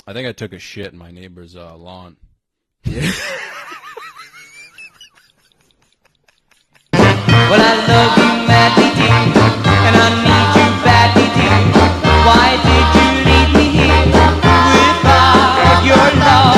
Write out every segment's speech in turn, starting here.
I think I took a shit in my neighbor's lawn. Well, I love you madly, dear, and I need you badly, dear. Why did you leave me here without your love?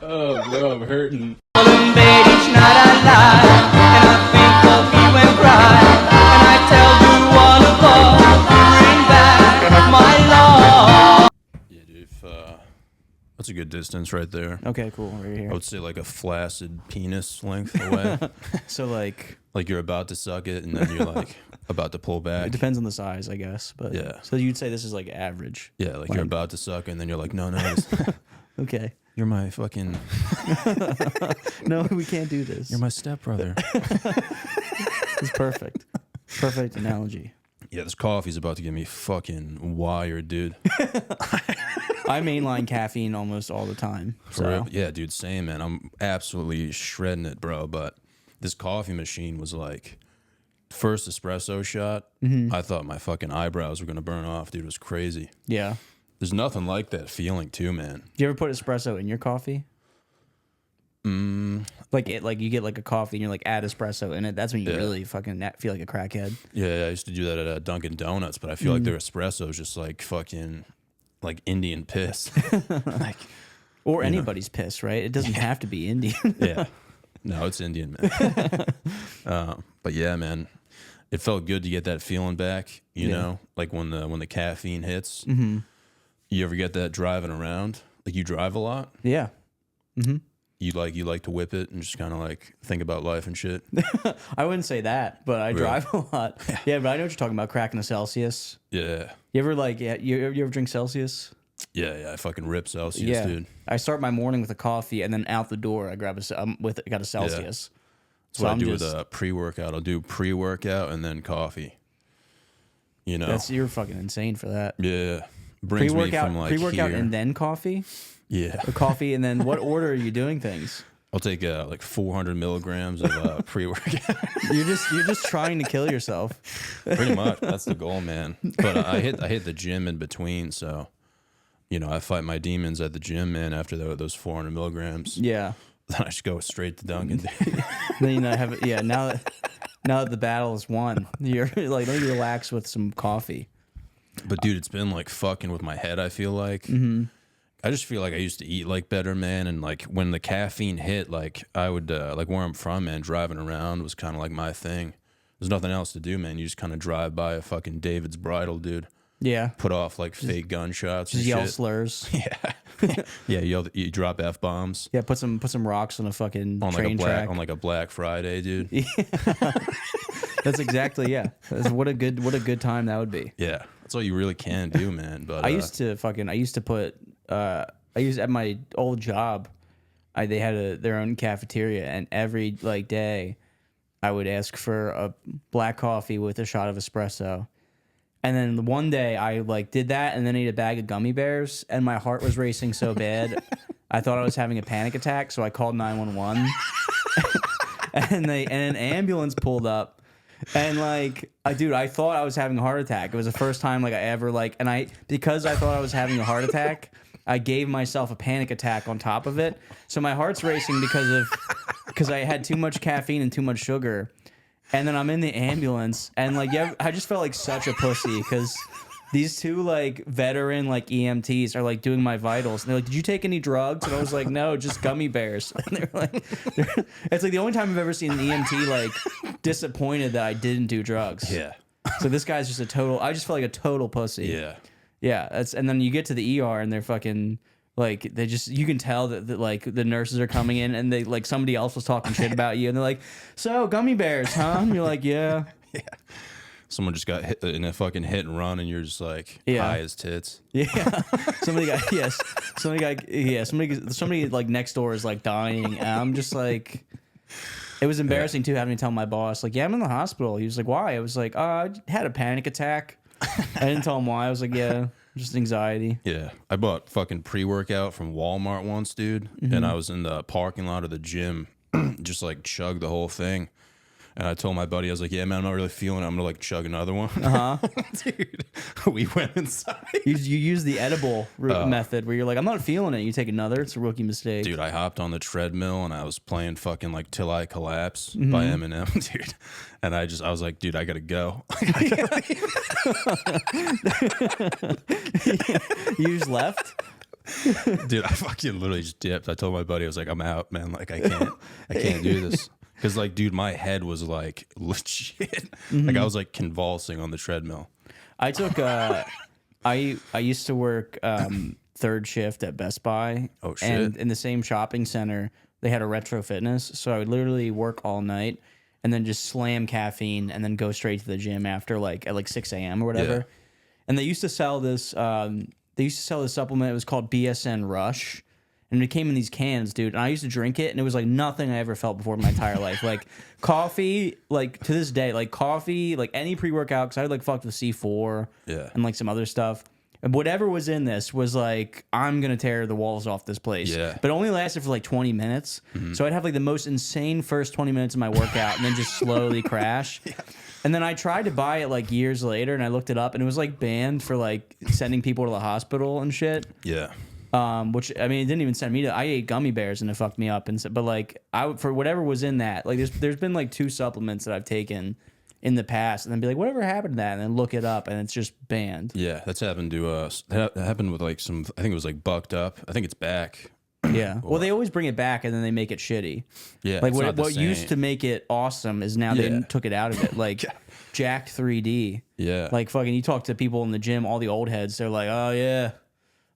Oh, bro, I'm hurting. In bed each night I lie, and I think of you and cry, and I tell you all above, bring back my love. Yeah, dude. That's a good distance right there. Okay, cool. Right I here. would say like a flaccid penis length away. So like, Like you're about to suck it, and then you're like about to pull back. it depends on the size, I guess. But Yeah. So you'd say this is like average. Yeah, like you're about to suck, and then you're like, no, Okay. you're my fucking, No, we can't do this. you're my stepbrother. It's perfect. Perfect analogy. Yeah, this coffee's about to get me fucking wired, dude. I mainline caffeine almost all the time. For real? Yeah, dude, same, man. I'm absolutely shredding it, bro. But this coffee machine was like, first espresso shot, I thought my fucking eyebrows were gonna burn off, dude. It was crazy. Yeah. There's nothing like that feeling, too, man. Do you ever put espresso in your coffee? Like you get like a coffee and you're like add espresso in it. That's when you really fucking feel like a crackhead. Yeah, I used to do that at Dunkin' Donuts, but I feel like their espresso is just like fucking like Indian piss. Like, Or anybody's piss, right? It doesn't have to be Indian. yeah, no, it's Indian, man. But yeah, man, it felt good to get that feeling back. You know, like when the caffeine hits. You ever get that driving around? Like you drive a lot. Yeah. You like to whip it and just kind of like think about life and shit. I wouldn't say that, but I drive a lot. Yeah, but I know what you're talking about, cracking a Celsius. Yeah, You ever like, you ever drink Celsius? yeah. I fucking rip Celsius, dude. I start my morning with a coffee, and then out the door I grab got a Celsius. That's what I do with pre-workout. I'll do pre-workout and then coffee. You know, You're fucking insane for that. yeah. Brings me from like Pre-workout here. and then coffee, Yeah, or coffee and then what order are you doing things? I'll take like 400 milligrams of pre-workout. You're just trying to kill yourself. Pretty much, that's the goal, man. But I hit the gym in between, so you know I fight my demons at the gym, man. After those 400 milligrams, Yeah. then I just go straight to Dunkin'. Then you know have it. Yeah. Now that the battle is won, you're like, let me relax with some coffee. But dude, it's been like fucking with my head. I feel like I just feel like I used to eat like better, man. And like when the caffeine hit, like I would like where I'm from, man. Driving around was kind of like my thing. There's nothing else to do, man. You just kind of drive by a fucking David's Bridal, dude. Yeah. Put off like fake gunshots. Just and yell shit. slurs. Yeah, yeah. You drop f bombs. Yeah. Put some rocks on a fucking On like train track. on like a Black Friday, dude. That's exactly what a good time that would be. Yeah, that's all you really can do, man. But I used to put at my old job, they had their own cafeteria, and every like day I would ask for a black coffee with a shot of espresso. And then one day I like did that and then ate a bag of gummy bears, and my heart was racing so bad I thought I was having a panic attack, so I called 911. and an ambulance pulled up. And like, I thought I was having a heart attack. It was the first time like I ever because I thought I was having a heart attack, I gave myself a panic attack on top of it. So my heart's racing because I had too much caffeine and too much sugar. And then I'm in the ambulance, and like, yeah, I just felt like such a pussy because these two like veteran like EMTs are like doing my vitals. And they're like, "Did you take any drugs?" And I was like, "No, just gummy bears." And they're like, it's like the only time I've ever seen an EMT like disappointed that I didn't do drugs. yeah, So this guy's just I just felt like a total pussy. yeah. Yeah. And then you get to the ER and they're fucking like, you can tell that like the nurses are coming in and they like somebody else was talking shit about you and they're like, "So gummy bears, huh?" And you're like, "Yeah." Yeah. Someone just got hit in a fucking hit and run, and you're just like Yeah. high as tits. Yeah. Somebody like next door is like dying. And I'm just like, it was embarrassing too having to tell my boss, like, "Yeah, I'm in the hospital." He was like, "Why?" I was like, "I had a panic attack." I didn't tell him why. I was like, "Yeah, just anxiety." Yeah, I bought fucking pre-workout from Walmart once, dude, and I was in the parking lot of the gym, just like chugged the whole thing. And I told my buddy, I was like, yeah, man, I'm not really feeling it. I'm gonna like chug another one. Dude, we went inside. You use the edible method where you're like, I'm not feeling it. You take another. It's a rookie mistake. Dude, I hopped on the treadmill and I was playing fucking like Till I Collapse by Eminem, dude. And I was like, dude, I gotta go. You just left? Dude, I fucking literally just dipped. I told my buddy, I was like, I'm out, man. Like, I can't do this. Because, like, dude, my head was, like, legit. Like, I was, like, convulsing on the treadmill. I took, I used to work third shift at Best Buy. Oh, shit. And in the same shopping center, they had a retro fitness. So I would literally work all night and then just slam caffeine and then go straight to the gym after, like, at, like, 6 a.m. or whatever. Yeah. And they used to sell this, supplement. It was called BSN Rush. And it came in these cans, dude. And I used to drink it, and it was like nothing I ever felt before in my entire life. Like coffee, like to this day, like coffee, like any pre-workout, because I would like fucked with C4 and like some other stuff. And whatever was in this was like, I'm going to tear the walls off this place. Yeah. But it only lasted for like 20 minutes. So I'd have like the most insane first 20 minutes of my workout and then just slowly crash. And then I tried to buy it like years later, and I looked it up, and it was like banned for like sending people to the hospital and shit. Yeah. Which I mean, it didn't even send me to. I ate gummy bears and it fucked me up. But like, for whatever was in that, like, there's been like 2 supplements that I've taken in the past, and then be like, whatever happened to that, and then look it up, and it's just banned. Yeah, that's happened to us. That happened with like some. I think it was like Bucked Up. I think it's back. Yeah. Well, they always bring it back, and then they make it shitty. Yeah. Like what used to make it awesome is now they took it out of it. Like Jacked 3D. Yeah. Like fucking, you talk to people in the gym, all the old heads, they're like, oh yeah.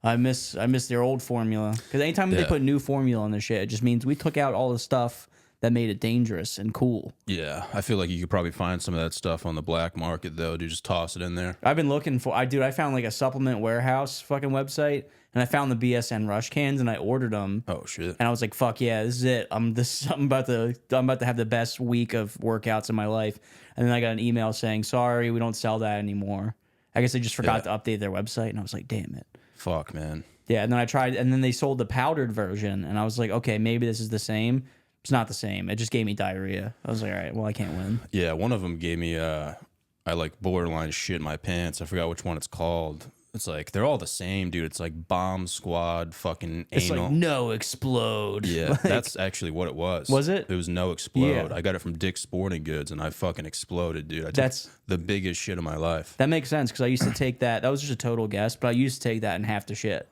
I miss their old formula, because anytime they put new formula on this shit, it just means we took out all the stuff that made it dangerous and cool. Yeah, I feel like you could probably find some of that stuff on the black market though. Dude, just toss it in there. I've been looking for. I found like a supplement warehouse fucking website, and I found the BSN Rush cans, and I ordered them. Oh shit! And I was like, fuck yeah, this is it. I'm about to have the best week of workouts in my life. And then I got an email saying, sorry, we don't sell that anymore. I guess they just forgot to update their website, and I was like, damn it. Fuck, man. Yeah, and then I tried, and then they sold the powdered version, and I was like, okay, maybe this is the same. It's not the same. It just gave me diarrhea. I was like, all right, well, I can't win. Yeah, one of them gave me, I like borderline shit in my pants. I forgot which one it's called. It's like, they're all the same, dude. It's like Bomb Squad, fucking It's anal. like No Explode. Yeah, like, that's actually what it was. Was it? It was No Explode. Yeah. I got it from Dick's Sporting Goods, and I fucking exploded, dude. That's the biggest shit of my life. That makes sense, because I used to take that. That was just a total guess, but I used to take that and half the shit.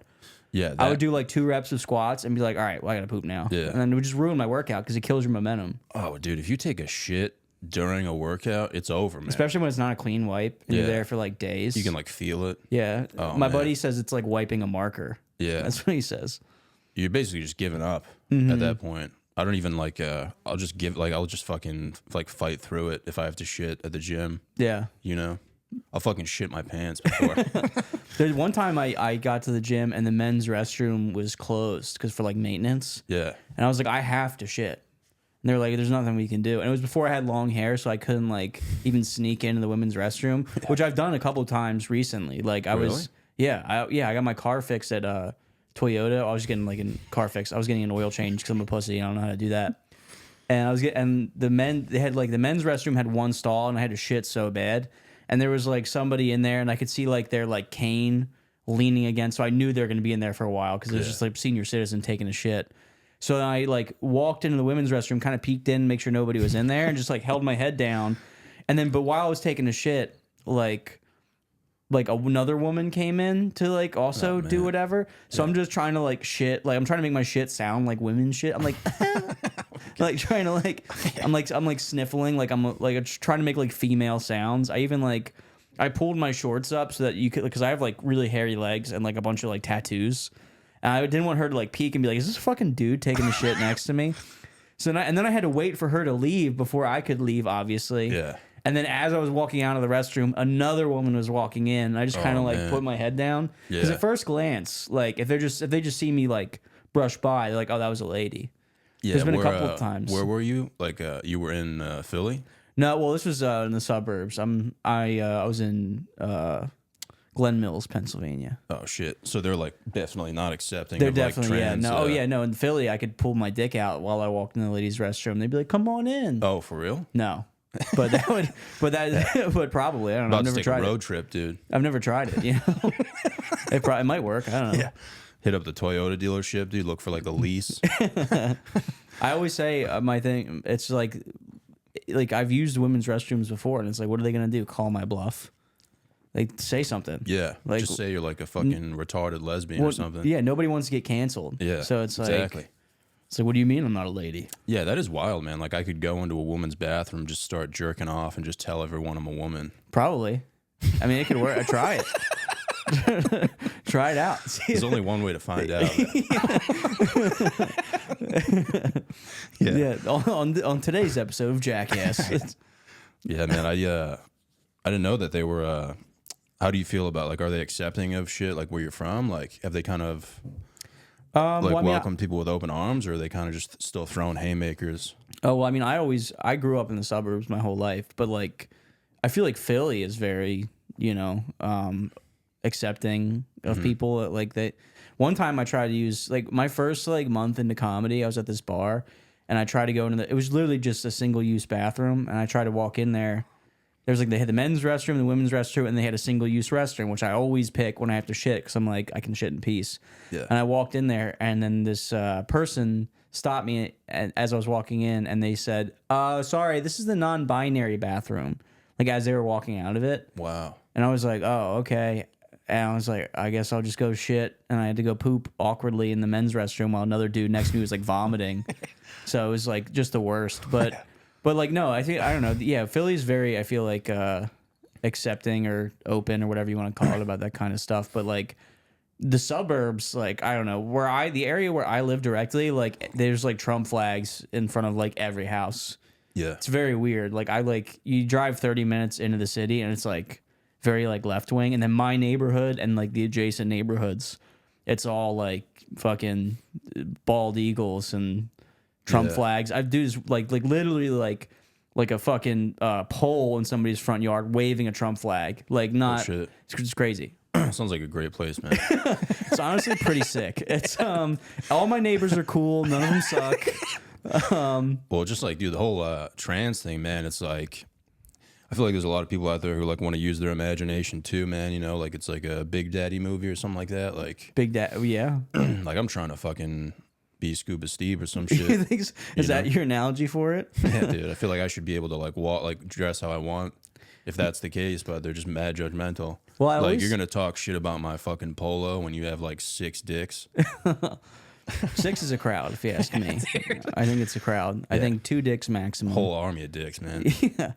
Yeah, I would do like 2 reps of squats and be like, all right, well, I got to poop now. Yeah. And then it would just ruin my workout because it kills your momentum. Oh, dude, if you take a shit during a workout, it's over, man. Especially when it's not a clean wipe and you're there for like days. You can like feel it. Yeah. Oh, my man. buddy says it's like wiping a marker. Yeah. That's what he says. You're basically just giving up at that point. I don't even like, I'll just fucking like fight through it if I have to shit at the gym. Yeah. You know? I'll fucking shit my pants before. There's one time I got to the gym and the men's restroom was closed because for like maintenance. Yeah. And I was like, I have to shit. And they were like, there's nothing we can do. And it was before I had long hair, so I couldn't like even sneak into the women's restroom, which I've done a couple of times recently. Like I was, I got my car fixed at Toyota. I was getting like a car fix. I was getting an oil change because I'm a pussy. I don't know how to do that. And the men's restroom had one stall, and I had to shit so bad. And there was like somebody in there, and I could see like their like cane leaning against. So I knew they were going to be in there for a while because it was just like senior citizen taking a shit. So then I like walked into the women's restroom, kind of peeked in, make sure nobody was in there, and just like held my head down. And then, but while I was taking a shit, like another woman came in to like also do whatever. So I'm just trying to like shit, like I'm trying to make my shit sound like women's shit. I'm like, like trying to like, I'm like sniffling, like I'm like trying to make like female sounds. I even like, I pulled my shorts up so that you could, because I have like really hairy legs and like a bunch of like tattoos. And I didn't want her to like peek and be like, is this a fucking dude taking a shit next to me? So then I had to wait for her to leave before I could leave, obviously. Yeah. And then as I was walking out of the restroom, another woman was walking in. And I just kind of like put my head down. Because at first glance, like if they just see me like brush by, they're like, oh, that was a lady. Yeah. There's been a couple of times. Where were you? Like you were in Philly? No, well, this was in the suburbs. I was in Glen Mills, Pennsylvania. Oh shit! So they're like definitely not accepting. They're of, definitely like, trans, no. In Philly, I could pull my dick out while I walked in the ladies' restroom. They'd be like, "Come on in." Oh, for real? No, but that would, but probably I don't know. About I've to never take a tried road it. trip, dude. I've never tried it. You know, it might work. I don't know. Yeah. Hit up the Toyota dealership, dude. Look for like a lease. I always say my thing. It's like I've used women's restrooms before, and it's like, what are they gonna do? Call my bluff? Like, say something. Yeah. Like, just say you're like a fucking retarded lesbian or something. Yeah, nobody wants to get canceled. Yeah. So it's like, exactly. It's like, what do you mean I'm not a lady? Yeah, that is wild, man. Like I could go into a woman's bathroom, just start jerking off, and just tell everyone I'm a woman. Probably. I mean, it could work. Try it. Try it out. There's only one way to find out. Yeah. On today's episode of Jackass. Yeah, man. I didn't know that they were. How do you feel about, like, are they accepting of shit, like where you're from? Like, have they kind of welcomed people with open arms, or are they kind of just still throwing haymakers? Oh, well, I mean, I grew up in the suburbs my whole life, but like, I feel like Philly is very, accepting of people. Like that. One time I tried to use, like, my first like month into comedy, I was at this bar and I tried to go into it was literally just a single use bathroom, and I tried to walk in there. There's like, they had the men's restroom, the women's restroom, and they had a single use restroom, which I always pick when I have to shit because I'm like, I can shit in peace. Yeah. And I walked in there, and then this person stopped me as I was walking in, and they said, sorry, this is the non-binary bathroom, like as they were walking out of it. Wow. And I was like, oh, okay. And I was like, I guess I'll just go shit. And I had to go poop awkwardly in the men's restroom while another dude next to me was like vomiting. So it was like just the worst. But like, no, I don't know. Yeah, Philly's very, I feel like, accepting or open or whatever you want to call it about that kind of stuff. But like the suburbs, like, I don't know, the area where I live directly, like there's like Trump flags in front of like every house. Yeah. It's very weird. Like you drive 30 minutes into the city and it's like very like left wing, and then my neighborhood and like the adjacent neighborhoods, it's all like fucking bald eagles and Trump flags. I do this like literally like a fucking pole in somebody's front yard waving a Trump flag. Like not, shit. It's just crazy. Sounds like a great place, man. It's honestly pretty sick. It's all my neighbors are cool. None of them suck. Well, just like, dude, the whole trans thing, man. It's like, I feel like there's a lot of people out there who like want to use their imagination too, man. You know, like it's like a Big Daddy movie or something like that. Like Big Dad, yeah. like I'm trying to fucking be Scuba Steve or some shit. Is that your analogy for it? Yeah, dude. I feel like I should be able to like walk, like dress how I want, if that's the case. But they're just mad judgmental. Well, like you're gonna talk shit about my fucking polo when you have like 6 dicks. 6 is a crowd, if you ask me. I think it's a crowd. Yeah. I think 2 dicks maximum. Whole army of dicks, man. Yeah.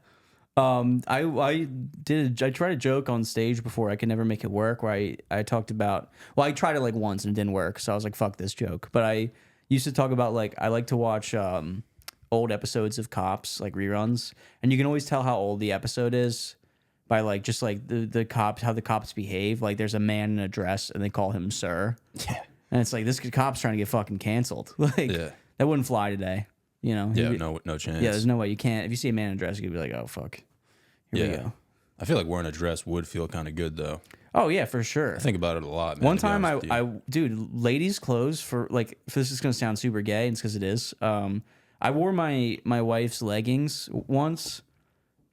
I tried to joke on stage before. I could never make it work. Where I talked about, well, I tried it like once and it didn't work, so I was like, fuck this joke. But I used to talk about, like, I like to watch old episodes of Cops, like reruns, and you can always tell how old the episode is by like just like the cops, how the cops behave. Like there's a man in a dress and they call him sir. Yeah. And it's like, this cop's trying to get fucking canceled. Like that wouldn't fly today. You know? Yeah, no chance. Yeah, there's no way. You can't. If you see a man in a dress, you'd be like, oh, fuck. Here we go. I feel like wearing a dress would feel kind of good, though. Oh, yeah, for sure. I think about it a lot, man. One time, dude, ladies' clothes for, like, this is going to sound super gay, and it's because it is. I wore my wife's leggings once,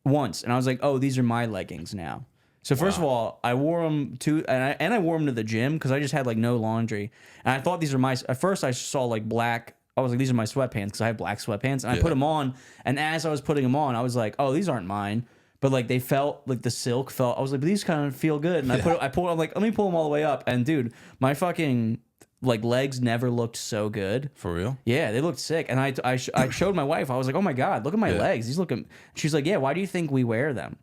and I was like, oh, these are my leggings now. So first of all, I wore them and I wore them to the gym because I just had like no laundry, and I thought these were my. At first, I saw like black. I was like, these are my sweatpants because I have black sweatpants, and I put them on. And as I was putting them on, I was like, oh, these aren't mine. But like they felt like the silk felt. I was like, but these kind of feel good. And I pulled. I'm like, let me pull them all the way up. And dude, my fucking like legs never looked so good. For real? Yeah, they looked sick. And I showed my wife. I was like, oh my god, look at my legs. These looking. She's like, yeah. Why do you think we wear them?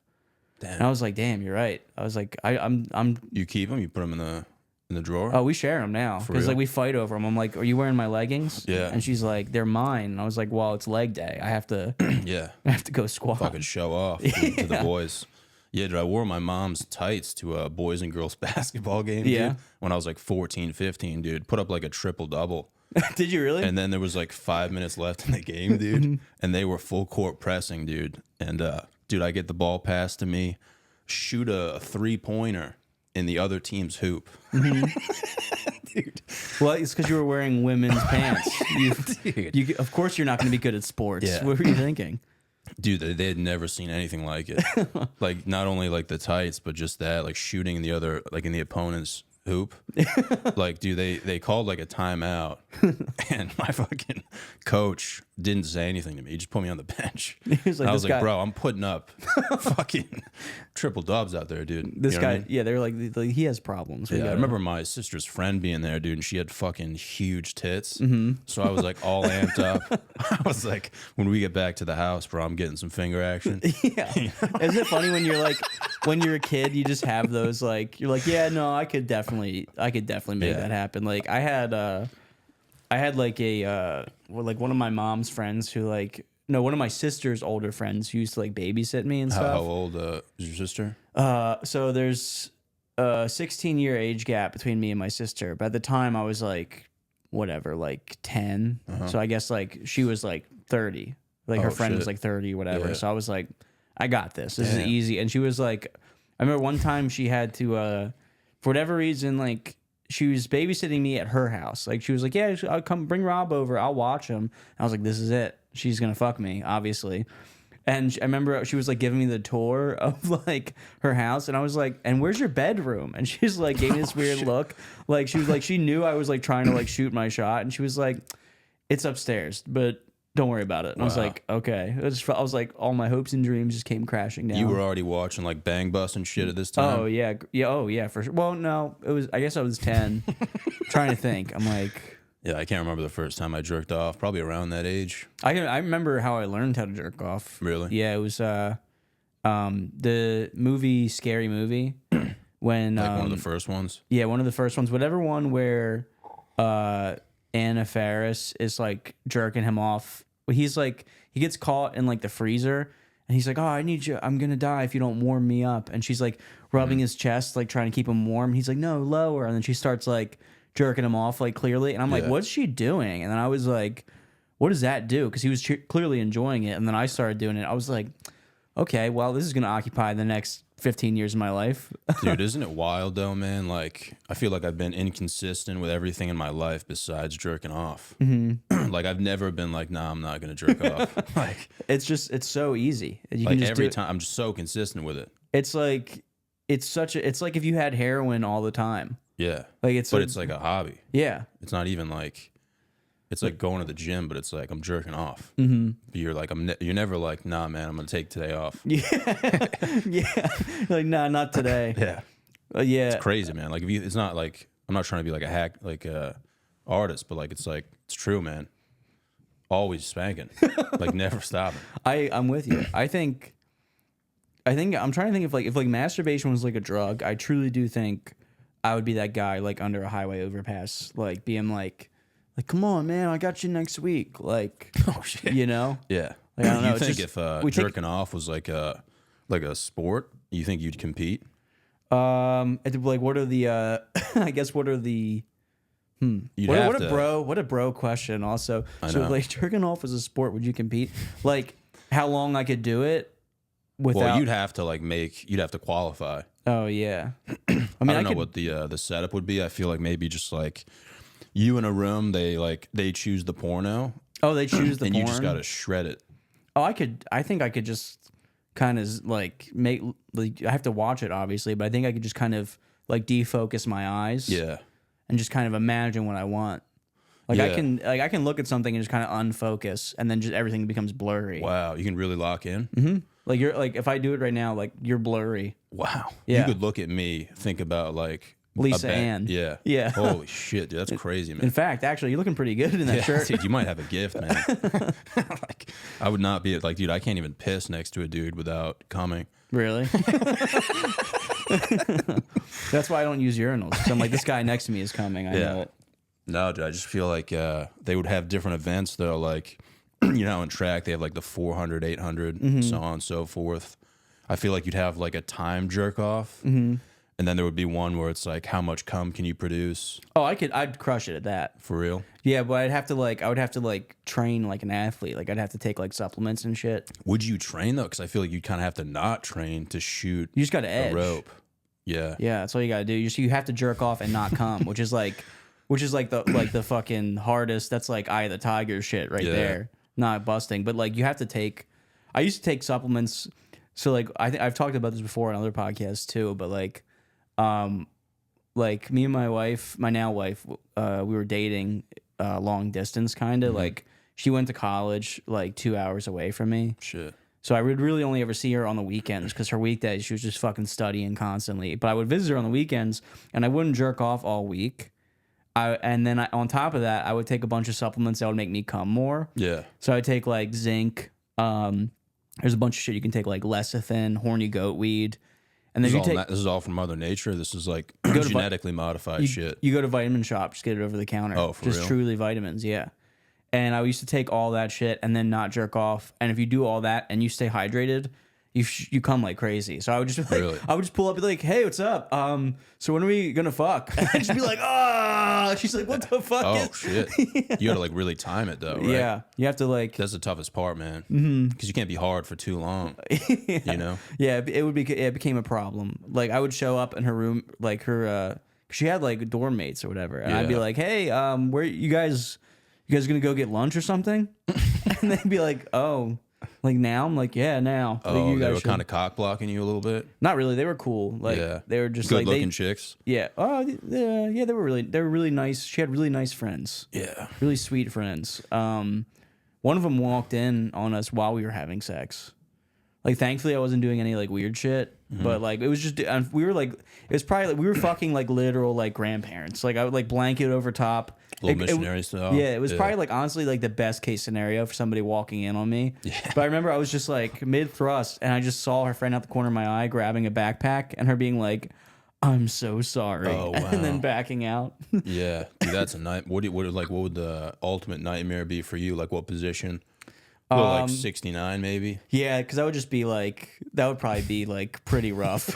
Damn. And I was like, damn, you're right. I was like, I'm. You keep them? You put them in the drawer? Oh, we share them now because like we fight over them. I'm like, are you wearing my leggings? Yeah. And she's like, they're mine. And I was like, well, it's leg day. I have to. I have to go squat. Fucking show off to the boys. Yeah, dude, I wore my mom's tights to a boys and girls basketball game, dude, when I was like 14, 15, dude. Put up like a triple-double. Did you really? And then there was like 5 minutes left in the game, dude. And they were full court pressing, dude. And, dude, I get the ball passed to me, shoot a 3-pointer in the other team's hoop. Dude. Well, it's because you were wearing women's pants. Of course you're not going to be good at sports. Yeah. What were you thinking? Dude, they had never seen anything like it. Like, not only like the tights, but just that, like shooting in the other, like in the opponent's hoop. Like, dude, they called like a timeout, and my fucking coach didn't say anything to me. He just put me on the bench. He was like, I was "This like, guy-" bro, I'm putting up fucking triple dubs out there, dude. This You know what guy, I mean? yeah, they were like, he has problems. We Yeah, I gotta- remember my sister's friend being there, dude, and she had fucking huge tits. Mm-hmm. So I was like all amped up. I was like, when we get back to the house, bro, I'm getting some finger action. Yeah. Isn't it funny when you're like, when you're a kid, you just have those like, you're like, yeah, no, I could definitely make Yeah. that happen. Like I had like like one of my mom's friends who like, no, one of my sister's older friends who used to like babysit me and How stuff. old is your sister? So there's a 16-year age gap between me and my sister. But at the time I was like, whatever, like 10. So I guess like she was like 30. Like her Oh, friend was shit. like 30, whatever. Yeah. So I was like, I got this. This is Damn. easy. And she was like, I remember one time she had to, for whatever reason, like she was babysitting me at her house. Like she was like, yeah, I'll come bring Rob over. I'll watch him. I was like, this is it. She's going to fuck me, obviously. And I remember she was like giving me the tour of like her house, and I was like, "And where's your bedroom?" And she's like, gave me this weird look, like she was like, she knew I was like trying to like shoot my shot, and she was like, "It's upstairs, but don't worry about it." And I was Wow. like, "Okay." I was like, all my hopes and dreams just came crashing down. You were already watching like Bang Bus and shit at this time. Oh yeah, yeah, oh yeah, for sure. Well, no, it was. I guess I was 10. Trying to think. I'm like, Yeah, I can't remember the first time I jerked off. Probably around that age. I remember how I learned how to jerk off. Really? Yeah, it was the movie Scary Movie when Like one of the first ones. yeah, one of the first ones, whatever one where Anna Faris is like jerking him off. He's like he gets caught in like the freezer and he's like, "Oh, I need you. I'm going to die if you don't warm me up." And she's like rubbing his chest like trying to keep him warm. He's like, "No, lower." And then she starts like jerking him off like clearly, and I'm like, Yeah. "What's she doing?" And then I was like, "What does that do?" Because he was clearly enjoying it, and then I started doing it. I was like, "Okay, well, this is gonna occupy the next 15 years of my life." Dude, isn't it wild though, man? Like, I feel like I've been inconsistent with everything in my life besides jerking off. Mm-hmm. Like, I've never been like, nah, I'm not gonna jerk off. Like, It's so easy. You like can just every do it. time, I'm just so consistent with it. It's like it's like if you had heroin all the time. Yeah, Like it's but it's like a hobby. yeah. It's not even like, it's like going to the gym, but it's like I'm jerking off. Mm-hmm. You're like, you're never like, nah, man, I'm gonna take today off. Yeah. Like nah, not today. Yeah. Yeah. Crazy, man. Like, if you, it's not like, I'm not trying to be like a hack, like artist, but like, it's true, man. Always spanking, like never stopping. I'm with you. I think I'm trying to think if like masturbation was like a drug. I truly do think I would be that guy like under a highway overpass, like being like come on, man, I got you next week. Like, Oh shit. you know, Yeah. Like, I don't know, You it's think just- if we take- jerking off was like a sport, you think you'd compete? like what are the I guess what are the You'd what, have what to. a bro question also. So know. if, like jerking off was a sport, would you compete? Like how long I could do it without? Well, you'd have to you'd have to qualify. Oh yeah. I mean, I don't know could, what the setup would be. I feel like maybe just like you in a room, they choose the porno, Oh, they choose the and porn. you just gotta shred it. Oh, I think I could just kind of like make. Like, I have to watch it obviously, but I think I could just kind of like defocus my eyes. Yeah. And just kind of imagine what I want. Like Yeah. I can look at something and just kind of unfocus, and then just everything becomes blurry. Wow, you can really lock in. Mm-hmm. Like you're like if I do it right now, like you're blurry. Wow. Yeah. You could look at me, think about like Lisa a band. Ann. Yeah. Yeah. Holy shit, dude, that's crazy, man. In fact, actually, you're looking pretty good in that Yeah, shirt. dude, you might have a gift, man. Like, I would not be like, dude, I can't even piss next to a dude without coming. Really? That's why I don't use urinals. So I'm like, this guy next to me is coming. I know it. No, dude, I just feel like they would have different events though. Like, you know, in track they have like the 400, 800, so on and so forth. I feel like you'd have like a time jerk off, and then there would be one where it's like, how much cum can you produce Oh, I'd crush it at that. for real? Yeah, but I would have to like train like an athlete. Like I'd have to take like supplements and shit. Would you train though? Because I feel like you kind of have to not train to shoot You just got to edge. a rope. Yeah. Yeah, that's all you gotta do. You have to jerk off and not come, which is like the fucking hardest. That's like Eye of the Tiger shit right Yeah. there. Not busting, but like you have to take. I used to take supplements. So like I've talked about this before on other podcasts too, but like me and my wife, my now wife, we were dating long distance kind of like she went to college like 2 hours away from me. Shit. So I would really only ever see her on the weekends because her weekdays she was just fucking studying constantly. But I would visit her on the weekends and I wouldn't jerk off all week. On top of that, I would take a bunch of supplements that would make me come more. Yeah. So I'd take like zinc. There's a bunch of shit you can take like lecithin, horny goat weed. And then This is all from Mother Nature. This is like genetically modified shit. You go to Vitamin Shop, just get it over the counter. Oh, for just real? Truly vitamins, yeah. And I used to take all that shit and then not jerk off. And if you do all that and you stay hydrated, you come like crazy. So I would just Really? I would just pull up and be like, hey, what's up? So when are we gonna fuck? And I'd just be like, ah. She's like, what the fuck? Oh shit! You gotta like really time it though, right? Yeah, you have to like. That's the toughest part, man. Because you can't be hard for too long. You know? Yeah, it became a problem. Like I would show up in her room, like she had like dorm mates or whatever, and I'd be Yeah. like, hey, where you guys gonna go get lunch or something? And they'd be like, oh. Like now, I'm like, yeah, now. Oh, like, you they guys were should- kind of cock blocking you a little bit. Not really. They were cool. Like Yeah. they were just Good like looking chicks. Yeah. Oh, yeah. They were really nice. She had really nice friends. Yeah. Really sweet friends. One of them walked in on us while we were having sex. Like, thankfully, I wasn't doing any like weird shit. But like, it was just we were like, it was probably like we were fucking like literal like grandparents. Like I would like blanket over top. Little missionary style. Yeah, it was probably like honestly like the best case scenario for somebody walking in on me. Yeah. But I remember I was just like mid thrust and I just saw her friend out the corner of my eye grabbing a backpack and her being like, "I'm so sorry," Oh, wow. and then backing out. Yeah, dude, that's a night. What would the ultimate nightmare be for you? Like what position? Like 69 maybe. Yeah, because I would just be like, that would probably be like pretty rough.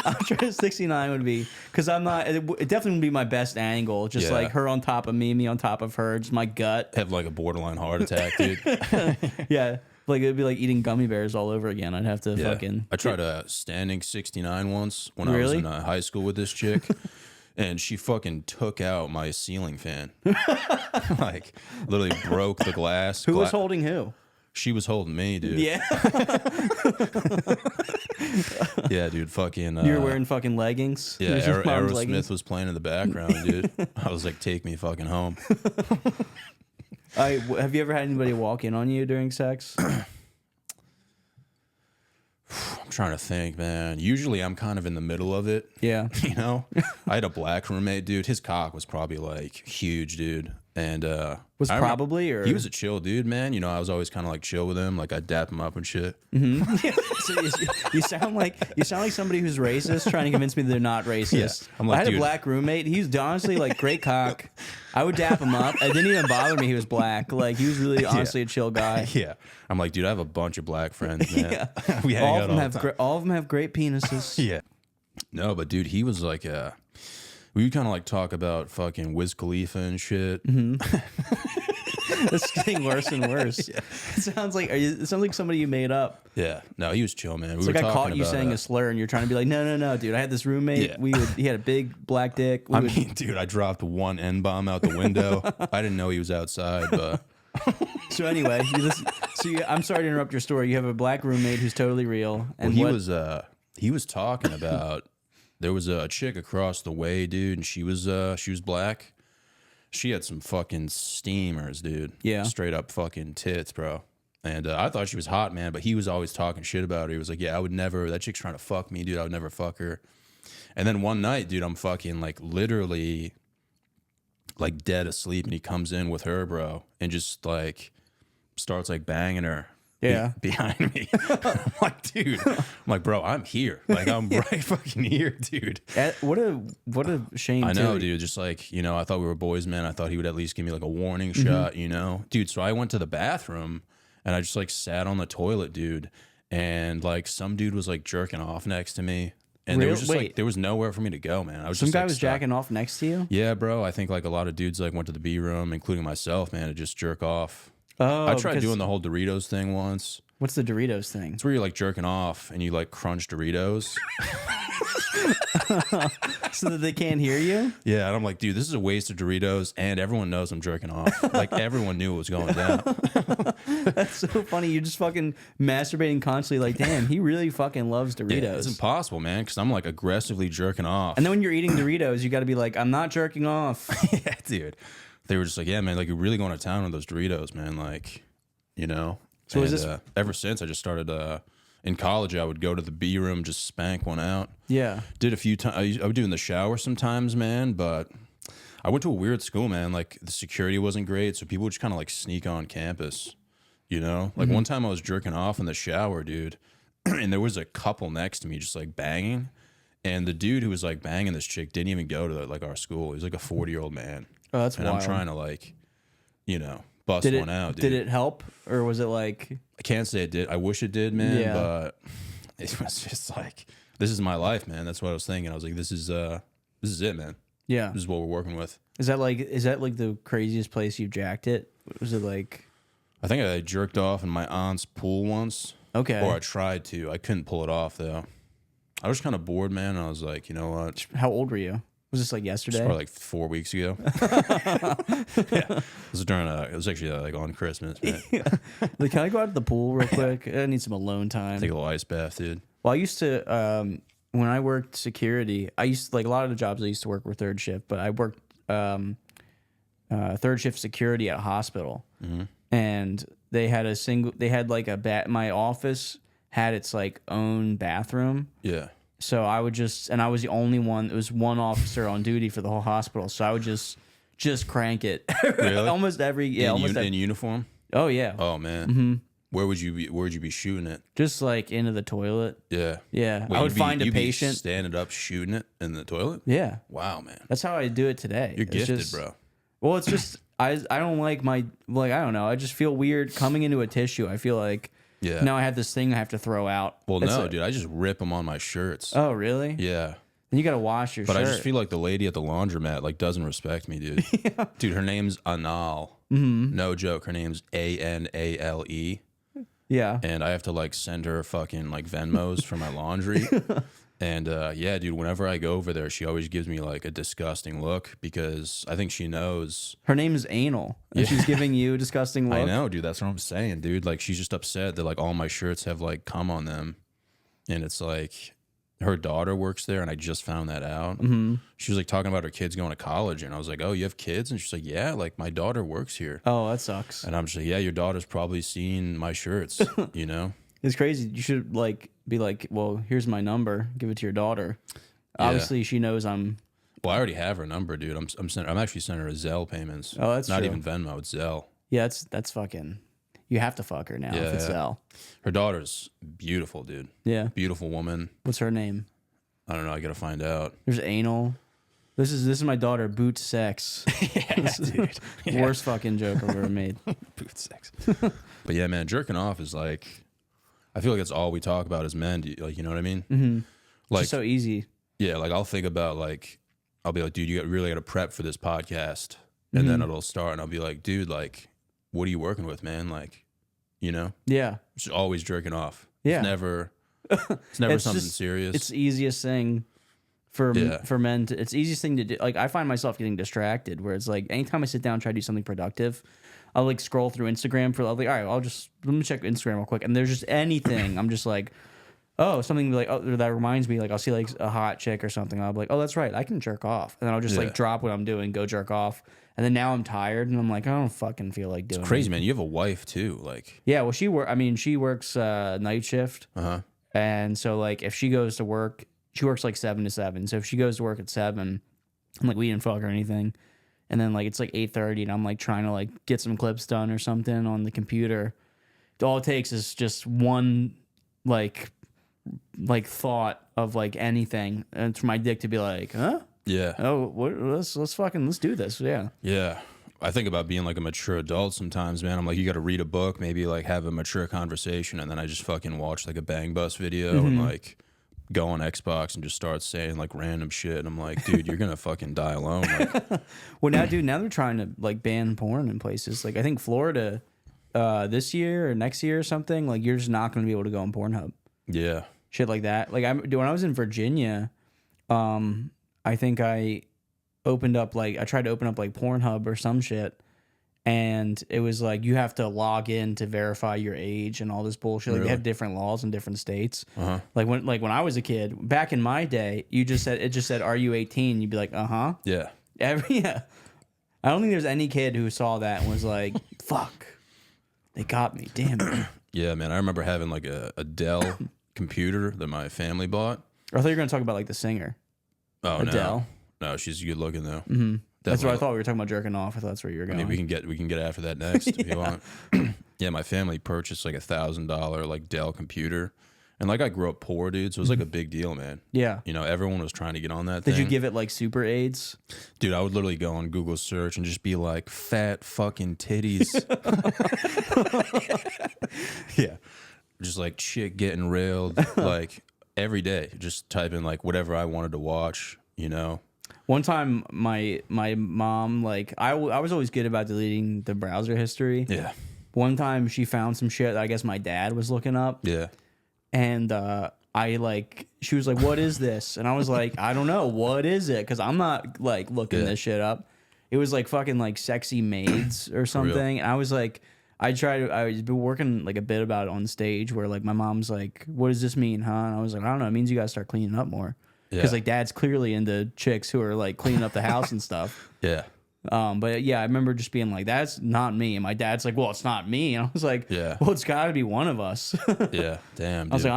I'm sure 69 would be, because I'm not, it definitely would be my best angle. Just Yeah. like her on top of me on top of her, just my gut. Have like a borderline heart attack, dude. Yeah, like it would be like eating gummy bears all over again. I'd have to Yeah. fucking. I tried a standing 69 once when I was Really? in high school with this chick. And she fucking took out my ceiling fan. Like, literally broke the glass. Who was holding who? She was holding me, dude. Yeah, Yeah, dude, fucking... you were wearing fucking leggings. Yeah, It was just mom's Aerosmith leggings. was playing in the background, dude. I was like, take me fucking home. Have you ever had anybody walk in on you during sex? I'm trying to think, man. Usually I'm kind of in the middle of it. Yeah. You know? I had a black roommate, dude. His cock was probably like huge, dude. And Was I remember- probably or he was a chill dude, man. You know, I was always kind of like chill with him. Like I'd dap him up and shit. So you sound like somebody who's racist trying to convince me they're not racist. Yeah. I'm like, I had dude. a black roommate. He's honestly like great cock. I would dap him up. It didn't even bother me. He was black. Like he was really honestly a chill guy. Yeah. I'm like, dude, I have a bunch of black friends, man. Yeah. We hang All out of them all have the time. all of them have great penises. Yeah. No, but dude, he was like we would kind of like talk about fucking Wiz Khalifa and shit. It's getting worse and worse. Yeah. It sounds like somebody you made up. Yeah. No, he was chill, man. It's like I caught you saying a slur and you're trying to be like, no, dude. I had this roommate. Yeah. He had a big black dick. I mean, dude, I dropped one N-bomb out the window. I didn't know he was outside, but So anyway, I'm sorry to interrupt your story. You have a black roommate who's totally real. And he was talking about there was a chick across the way, dude, and she was black. She had some fucking steamers, dude. Yeah. Straight up fucking tits, bro. And I thought she was hot, man, but he was always talking shit about her. He was like, yeah, I would never, that chick's trying to fuck me, dude. I would never fuck her. And then one night, dude, I'm fucking like literally like dead asleep, and he comes in with her, bro, and just like starts like banging her. Yeah. Behind me. I'm like, dude. I'm like, bro, I'm here. Like, I'm right fucking here, dude. What a shame. I know, too. dude. Just like, you know, I thought we were boys, man. I thought he would at least give me like a warning shot, you know? Dude, so I went to the bathroom and I just like sat on the toilet, dude. And like some dude was like jerking off next to me. And there was just Wait. like, there was nowhere for me to go, man. I was Some just guy like, was stuck. jacking off next to you. Yeah, bro. I think like a lot of dudes like went to the B room, including myself, man, to just jerk off. Oh, I tried because- doing the whole Doritos thing once. What's the Doritos thing? It's where you're like jerking off and you like crunch Doritos. so that they can't hear you. Yeah, and I'm like, dude, this is a waste of Doritos, and everyone knows I'm jerking off. Like, everyone knew it was going down. That's so funny. You're just fucking masturbating constantly. Like, damn, he really fucking loves Doritos. Yeah, it's impossible, man, because I'm like aggressively jerking off. And then when you're eating Doritos, you got to be like, I'm not jerking off. Yeah, dude. They were just like, yeah, man, like, you're really going to town with those Doritos, man. Like, you know. So and, is this ever since I just started in college, I would go to the B room, just spank one out. Yeah. Did a few times. I would do in the shower sometimes, man. But I went to a weird school, man. Like, the security wasn't great, so people would just kind of like sneak on campus. You know, like one time I was jerking off in the shower, dude, and there was a couple next to me just like banging, and the dude who was like banging this chick didn't even go to like our school. He was like a 40-year-old man. Oh, that's and wild. I'm trying to like, you know, bust one out, dude. Did it help, or was it like? I can't say it did. I wish it did, man. Yeah. But it was just like, this is my life, man. That's what I was thinking. I was like, this is it, man. Yeah. This is what we're working with. Is that like the craziest place you've jacked it? Was it like? I think I jerked off in my aunt's pool once. Okay. Or I tried to. I couldn't pull it off though. I was kind of bored, man. And I was like, you know what? How old were you? Was this like yesterday? Probably like 4 weeks ago. Yeah. It was actually like on Christmas, man. Like, can I go out to the pool real quick? I need some alone time. Take a little ice bath, dude. Well, I used to when I worked security. I used to, like, a lot of the jobs I used to work were third shift, but I worked third shift security at a hospital, and they had my office had its like own bathroom. Yeah. So I would and I was the only one. There was one officer on duty for the whole hospital. So I would just crank it. Really? Almost every in uniform. Oh yeah. Oh man. Where would you be shooting it? Just like into the toilet. Yeah. Yeah. Wait, I would find a you'd be patient. standing up shooting it in the toilet. Yeah. Wow, man. That's how I do it today. You're It's gifted, just- bro. Well, it's just I don't like I don't know. I just feel weird coming into a tissue. I feel like Yeah. now I have this thing I have to throw out. Well, It's no, dude. I just rip them on my shirts. Oh, really? Yeah. Then you got to wash your But shirt. I just feel like the lady at the laundromat like doesn't respect me, dude. Dude, her name's Anal. No joke. Her name's Anale, yeah. and I have to like send her fucking like Venmos for my laundry. And yeah, dude, whenever I go over there, she always gives me like a disgusting look because I think she knows. Her name is Anal, and she's giving you a disgusting look. I know, dude. That's what I'm saying, dude. Like, she's just upset that like all my shirts have like cum on them, and it's like her daughter works there, and I just found that out. She was like talking about her kids going to college, and I was like, "Oh, you have kids?" And she's like, "Yeah, like my daughter works here." Oh, that sucks. And I'm just like, "Yeah, your daughter's probably seen my shirts, you know." It's crazy. You should like be like, well, here's my number. Give it to your daughter. Obviously, she knows I'm. Well, I already have her number, dude. I'm actually sending her Zelle payments. Oh, that's not true. even Venmo. It's Zelle. Yeah, that's fucking. You have to fuck her now if it's Zell. Her daughter's beautiful, dude. Yeah. Beautiful woman. What's her name? I don't know. I gotta find out. There's Anal. This is my daughter, Boot Sex. Yeah, dude. Worst fucking joke I've ever made. Boot sex. But yeah, man, jerking off is like, I feel like it's all we talk about as men. Like, you know what I mean? Mm-hmm. Like, It's so easy. yeah, like I'll think about like, I'll be like, dude, you really got to prep for this podcast, and then it'll start, and I'll be like, dude, like, what are you working with, man? Like, you know, Yeah. it's always jerking off. Yeah. It's never something just- serious. It's the easiest thing for Yeah. for men. It's the easiest thing to do. Like, I find myself getting distracted. Where it's like anytime I sit down and try to do something productive, I'll like scroll through Instagram I'll be like, all right, let me check Instagram real quick, and there's just anything. I'm just like, oh, something like, oh, that reminds me. Like, I'll see like a hot chick or something. I'll be like, oh, that's right, I can jerk off, and then I'll just Yeah. like drop what I'm doing, go jerk off, and then now I'm tired, and I'm like, I don't fucking feel like doing crazy, it. man. You have a wife too, like. Yeah, well, she works night shift. And so, like, if she goes to work, she works like 7 to 7. So if she goes to work at 7, I'm like, we didn't fuck or anything. And then like it's like 8:30, and I'm like trying to like get some clips done or something on the computer. All it takes is just one like thought of like anything, and for my dick to be like, huh? Yeah. Oh, let's do this. Yeah. Yeah. I think about being like a mature adult sometimes, man. I'm like, you got to read a book, maybe like have a mature conversation, and then I just fucking watch like a Bang Bus video and like go on Xbox and just start saying like random shit. And I'm like, dude, you're gonna fucking die alone. Like, Well, now, dude, now they're trying to like ban porn in places. Like I think Florida, this year or next year or something. Like you're just not going to be able to go on Pornhub. yeah. shit like that. Like when I was in Virginia, I think I tried to open up like Pornhub or some shit. And it was like you have to log in to verify your age and all this bullshit. Like they have different laws in different states. Like when I was a kid, back in my day, it just said, "Are you 18?" You'd be like, "Uh huh." Yeah. Yeah. I don't think there's any kid who saw that and was like, "Fuck, they got me, damn it." Yeah, man. I remember having like a Dell computer that my family bought. I thought you were gonna talk about like the singer. Oh, Adele. No, she's good looking though. Mm-hmm. That's what I thought we were talking about jerking off. I thought that's where you were going. I mean, we can get after that next if you want. Yeah, my family purchased like $1,000 like Dell computer, and like I grew up poor, dude, so it was like a big deal, man. Yeah, you know, everyone was trying to get on that. Did thing. you give it like super AIDS? Dude, I would literally go on Google search and just be like fat fucking titties. Yeah, just like chick getting railed like every day. Just type in like whatever I wanted to watch, you know. One time, my mom, like, I was always good about deleting the browser history. Yeah. One time, she found some shit that I guess my dad was looking up. Yeah. And she was like, "What is this?" And I was like, "I don't know. What is it?" Because I'm not, like, looking this shit up. It was, like, fucking, like, sexy maids or something. And I was like, I was working, like, a bit about it on stage where, like, my mom's like, "What does this mean, huh?" And I was like, "I don't know. It means you gotta start cleaning up more." Because like dad's clearly into chicks who are like cleaning up the house and stuff. Yeah. But yeah, I remember just being like, "That's not me." And my dad's like, "Well, it's not me." And I was like, "Yeah, well, it's got to be one of us." Yeah, damn. Dude. I was like,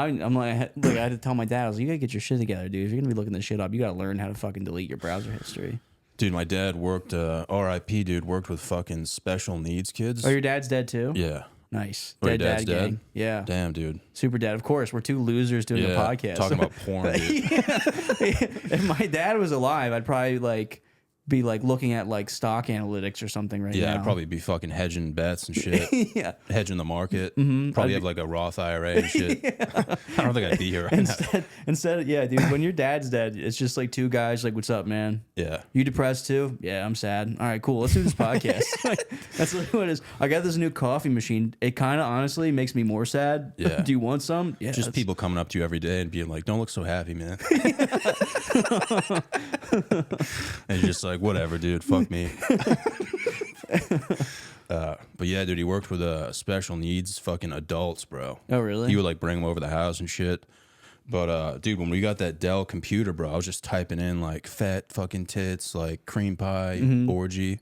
I had to tell my dad, I was like, "You gotta get your shit together, dude. If you're gonna be looking this shit up, you gotta learn how to fucking delete your browser history." Dude, my dad worked, R.I.P. Dude, worked with fucking special needs kids. Oh, your dad's dead too? Yeah. Nice. Oh, your Dad dad's dead? gang. Yeah. Damn, dude. Super dad. Of course, we're two losers doing a podcast. Talking about porn, dude. If my dad was alive, I'd probably like be like looking at like stock analytics or something right now. Yeah, I'd probably be fucking hedging bets and shit. Yeah. Hedging the market. Probably have like a Roth IRA and shit. I don't think I'd be here right now. Instead, yeah, dude, when your dad's dead, it's just like two guys like, "What's up, man? Yeah. You depressed too?" "Yeah, I'm sad." "All right, cool. Let's do this podcast." Like, that's like what it is. I got this new coffee machine. It kind of honestly makes me more sad. Yeah. Do you want some? Yeah. Just people coming up to you every day and being like, "Don't look so happy, man." And you're just like, "Whatever, dude. Fuck me." But yeah, dude, he worked with special needs fucking adults, bro. Oh, really? He would like bring them over the house and shit. But dude, when we got that Dell computer, bro, I was just typing in like fat fucking tits, like cream pie, orgy.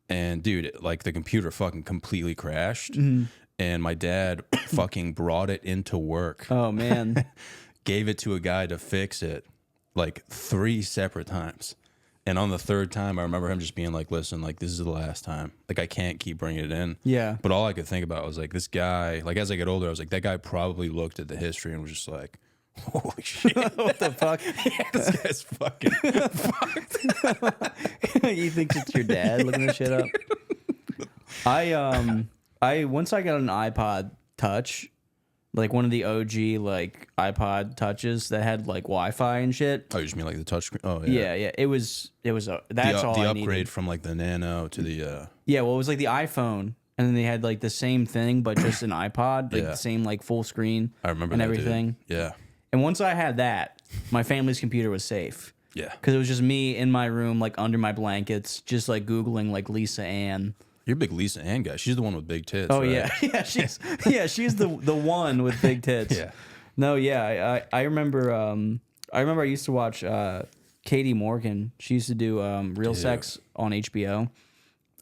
And dude, like the computer fucking completely crashed. And my dad fucking brought it into work. Oh, man. Gave it to a guy to fix it like 3 separate times. And on the third time, I remember him just being like, "Listen, like, this is the last time. Like, I can't keep bringing it in." Yeah. But all I could think about was, like, this guy, like, as I get older, I was like, that guy probably looked at the history and was just like, "Holy shit." What the fuck? Yeah, this guy's fucking fucked. You think it's your dad looking this shit up? I once I got an iPod Touch, like one of the OG like iPod Touches that had like Wi-Fi and shit. Oh, you just mean like the touchscreen? Oh, yeah. Yeah. It was that's all the I upgrade needed. from like the Nano to the Yeah, well, it was like the iPhone, and then they had like the same thing, but just an iPod, like Yeah. the same like full screen. I remember and that, dude. everything. Yeah. And once I had that, my family's computer was safe. Yeah. Because it was just me in my room, like under my blankets, just like Googling like Lisa Ann. You're a big Lisa Ann guy. She's the one with big tits. Oh, right? yeah. She's the one with big tits. Yeah. No, yeah. I remember I used to watch Katie Morgan. She used to do Real Sex on HBO.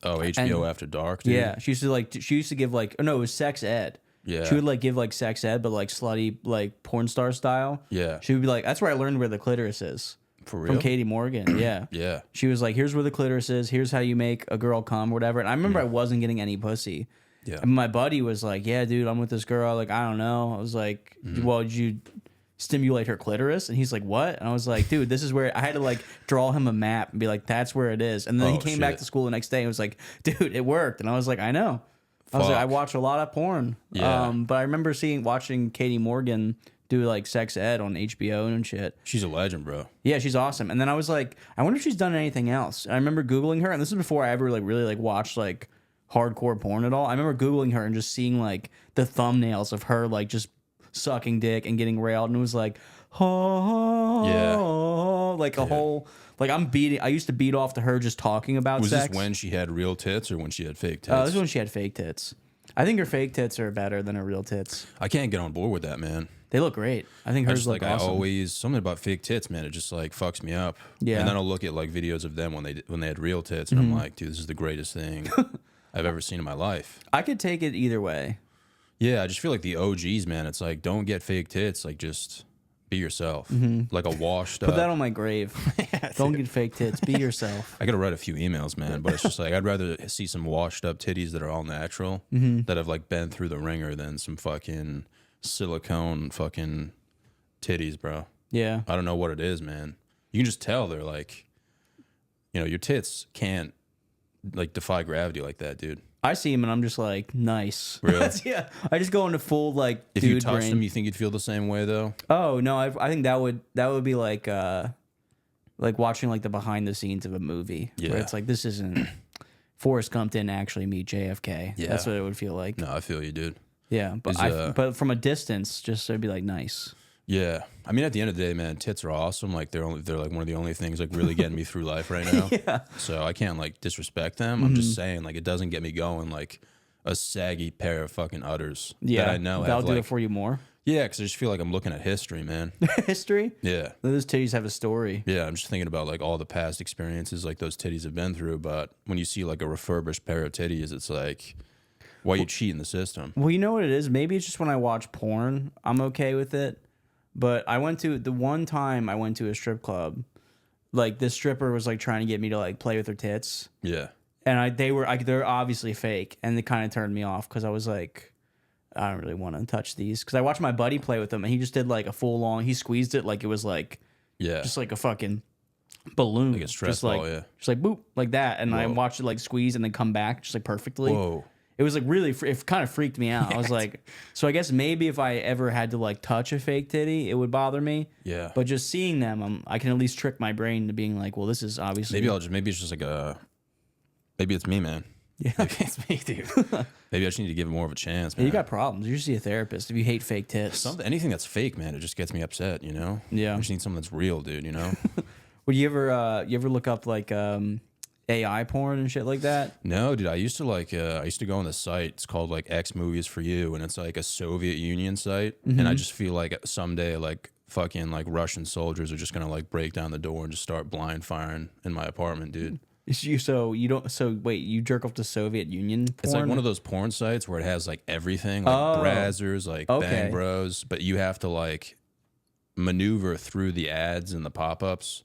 Oh, HBO After Dark, dude. Yeah. She used to give like, oh no, it was sex ed. Yeah. She would like give like sex ed, but like slutty, like porn star style. Yeah. She would be like, that's where I learned where the clitoris is. For real? From Katie Morgan. Yeah. Yeah. She was like, here's where the clitoris is. Here's how you make a girl come or whatever. And I remember I wasn't getting any pussy. Yeah. And my buddy was like, yeah, dude, I'm with this girl. Like, I don't know. I was like, well, did you stimulate her clitoris? And he's like, what? And I was like, dude, this is where I had to like draw him a map and be like, that's where it is. And then he came back to school the next day and was like, dude, it worked. And I was like, I know. I was like, I watch a lot of porn. Yeah. But I remember watching Katie Morgan do like sex ed on HBO and shit. She's a legend, bro. Yeah, she's awesome. And then I was like, I wonder if she's done anything else. And I remember Googling her, and this is before I ever like really like watched like hardcore porn at all. I remember Googling her and just seeing like the thumbnails of her like just sucking dick and getting railed, and it was like, oh, like a whole, like I used to beat off to her just talking about Was sex. this when she had real tits or when she had fake tits? This is when she had fake tits. I think her fake tits are better than her real tits. I can't get on board with that, man. They look great. I think hers look awesome. I always something about fake tits, man. It just like fucks me up. Yeah. And then I'll look at like videos of them when they had real tits, and I'm like, dude, this is the greatest thing I've ever seen in my life. I could take it either way. Yeah, I just feel like the OGs, man. It's like, don't get fake tits. Like, just be yourself. Like a washed up. Put that on my grave. Don't get fake tits. Be yourself. I gotta write a few emails, man. But it's just like I'd rather see some washed up titties that are all natural that have like been through the ringer than some fucking silicone fucking titties, bro. Yeah. I don't know what it is, man. You can just tell they're like, you know, your tits can't like defy gravity like that, dude. I see him and I'm just like, nice. Really? Yeah. I just go into full like If dude you touched brain. them, you think you'd feel the same way though? Oh no, I think that would be like watching like the behind the scenes of a movie. Yeah. Where it's like this isn't Forrest Gump didn't actually meet JFK. Yeah. That's what it would feel like. No, I feel you, dude. Yeah. But but from a distance, just it'd be like nice. Yeah, I mean, at the end of the day, man, tits are awesome. Like they're like one of the only things like really getting me through life right now. Yeah. So I can't like disrespect them. I'm just saying like it doesn't get me going like a saggy pair of fucking udders. Yeah. that I know. That'll have, do like, it for you more. Yeah, because I just feel like I'm looking at history, man. History? Yeah, Those titties have a story. yeah. I'm just thinking about like all the past experiences like those titties have been through. But when you see like a refurbished pair of titties, it's like, why you cheating the system? Well, you know what it is? Maybe it's just when I watch porn, I'm okay with it. But the one time I went to a strip club, like this stripper was like trying to get me to like play with her tits, Yeah, and they're obviously fake, and it kind of turned me off because I was like, I don't really want to touch these because I watched my buddy play with them and he just did like a full on, he squeezed it like it was like yeah, just like a fucking balloon, like a stress just like, ball, yeah. just like boop like that, and I Whoa. watched it like squeeze and then come back just like perfectly. Whoa. It was like really, it kind of freaked me out. I was like, so I guess maybe if I ever had to like touch a fake titty, it would bother me. Yeah. But just seeing them, I can at least trick my brain to being like, well, this is obviously. Maybe it's just like maybe it's me, man. Yeah. Maybe it's me, dude. Maybe I just need to give it more of a chance, man. You got problems. You should see a therapist if you hate fake tits. Anything that's fake, man, it just gets me upset, you know? Yeah. I just need something that's real, dude, you know? Would you ever look up like AI porn and shit like that? No, dude, I used to go on this site. It's called like X Movies for You, and it's like a Soviet Union site. And I just feel like someday like fucking like Russian soldiers are just gonna like break down the door and just start blind firing in my apartment, dude. Wait, you jerk off to Soviet Union porn? It's like one of those porn sites where it has like everything, like Brazzers, like Bang Bros, but you have to like maneuver through the ads and the pop-ups.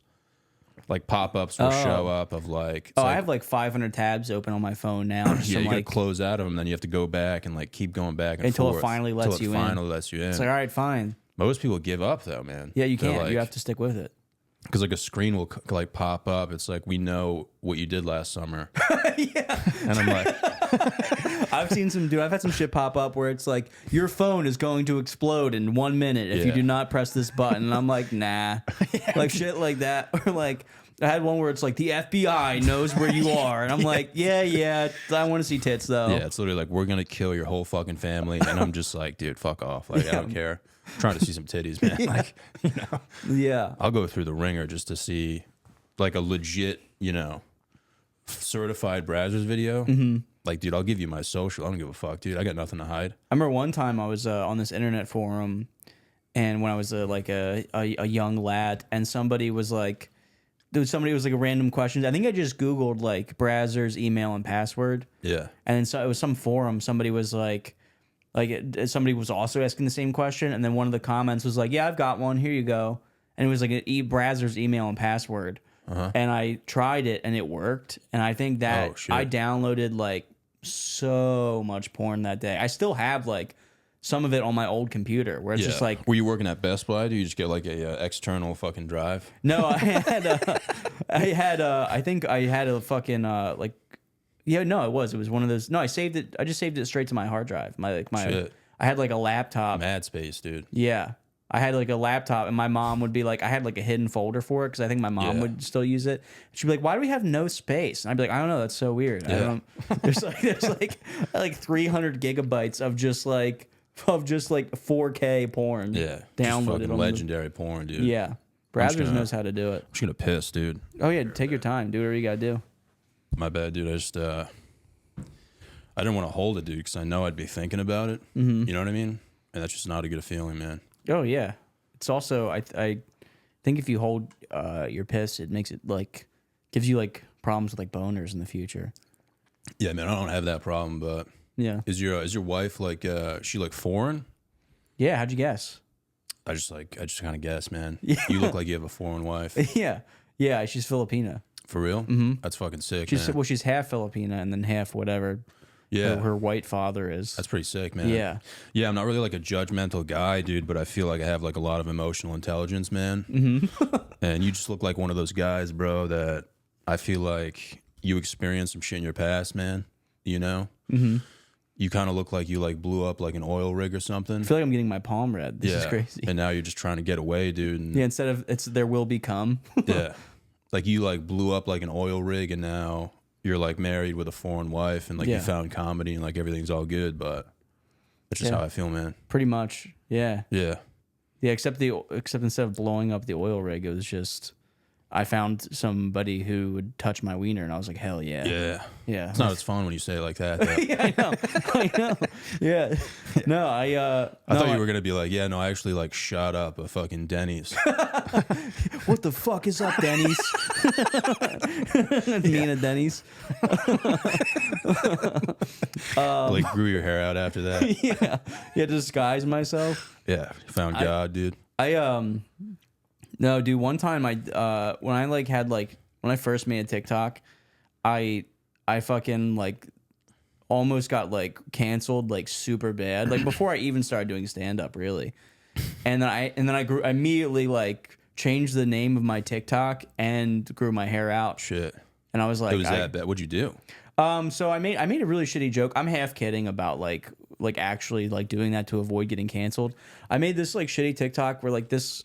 Like pop-ups will show up of like... I have like 500 tabs open on my phone now. Yeah, you gotta close out of them, then you have to go back and like keep going back and until forth. it finally lets you in. Finally lets you in. It's like, all right, fine. Most people give up though, man. Yeah, you They're can't. like, You have to stick with it. Because like a screen will like pop up. It's like, we know what you did last summer. Yeah. And I'm like... I've had some shit pop up where it's like, your phone is going to explode in 1 minute if you Yeah. do not press this button. And I'm like, nah. Like shit like that. Or like, I had one where it's like, the FBI knows where you are. And I'm like, yeah, I want to see tits though. Yeah, it's literally like, we're going to kill your whole fucking family. And I'm just like, dude, fuck off. Like, I don't care. I'm trying to see some titties, man. Like, you know. Yeah. I'll go through the ringer just to see like a legit, you know, certified Brazzers video. Like, dude, I'll give you my social. I don't give a fuck, dude. I got nothing to hide. I remember one time I was on this internet forum, and when I was like a young lad, and somebody was like a random question. I think I just Googled like Brazzers email and password. Yeah. And then so it was some forum. Somebody was somebody was also asking the same question, and then one of the comments was like, "Yeah, I've got one. Here you go." And it was like an Brazzers email and password. And I tried it, and it worked. And I think that I downloaded like so much porn that day. I still have like some of it on my old computer, where it's just like. Were you working at Best Buy? Do you just get like a external fucking drive? No, I think I had a fucking like. Yeah, no, it was one of those. No, I saved it. I just saved it straight to my hard drive. Shit. I had like a laptop. Mad space, dude. Yeah. I had like a laptop, and my mom would be like, I had like a hidden folder for it because I think my mom would still use it. She'd be like, "Why do we have no space?" And I'd be like, "I don't know. That's so weird. I don't know." There's like 300 gigabytes of just like of just like 4K porn. Yeah. Just Downloaded fucking on legendary porn, dude. Yeah. Brazzers knows how to do it. I'm just gonna piss, dude. Oh yeah, take your time. Do whatever you gotta do. My bad, dude. I didn't want to hold it, dude, because I know I'd be thinking about it. You know what I mean? And that's just not a good feeling, man. Oh yeah. It's also I think if you hold your piss, it makes it like gives you like problems with like boners in the future. Yeah, man. I don't have that problem, but Yeah. is your wife like she like foreign? Yeah. How'd you guess? I just kind of guess, man. You look like you have a foreign wife. Yeah. Yeah. She's Filipina. For real? Mm-hmm. That's fucking sick, man. Well, she's half Filipina and then half whatever. Yeah. Her white father is. That's pretty sick, man. Yeah. Yeah, I'm not really like a judgmental guy, dude, but I feel like I have like a lot of emotional intelligence, man. Mm-hmm. And you just look like one of those guys, bro, that I feel like you experienced some shit in your past, man. You know? Mm-hmm. You kind of look like you like blew up like an oil rig or something. I feel like I'm getting my palm read. This is crazy. And now you're just trying to get away, dude. And yeah, instead of it's there will become. yeah. Like you like blew up like an oil rig and now you're like married with a foreign wife and like you found comedy and like everything's all good, but that's just how I feel, man. Pretty much. Yeah. Yeah. Yeah, except instead of blowing up the oil rig, it was just I found somebody who would touch my wiener and I was like, hell yeah. Yeah. Yeah. It's not as fun when you say it like that, though. Yeah, I know. I know. Yeah. No, I thought you were gonna be like, yeah, no, I actually like shot up a fucking Denny's. what the fuck is up, Denny's? Nina Denny's. Like grew your hair out after that. Yeah. Yeah, disguise myself. Yeah. Found God, dude. No, dude, one time when I first made a TikTok, I fucking like almost got like canceled like super bad. Like before I even started doing stand up, really. And then I immediately like changed the name of my TikTok and grew my hair out. Shit. And I was like, it was that bad. What'd you do? So I made a really shitty joke. I'm half kidding about like actually like doing that to avoid getting canceled. I made this like shitty TikTok where this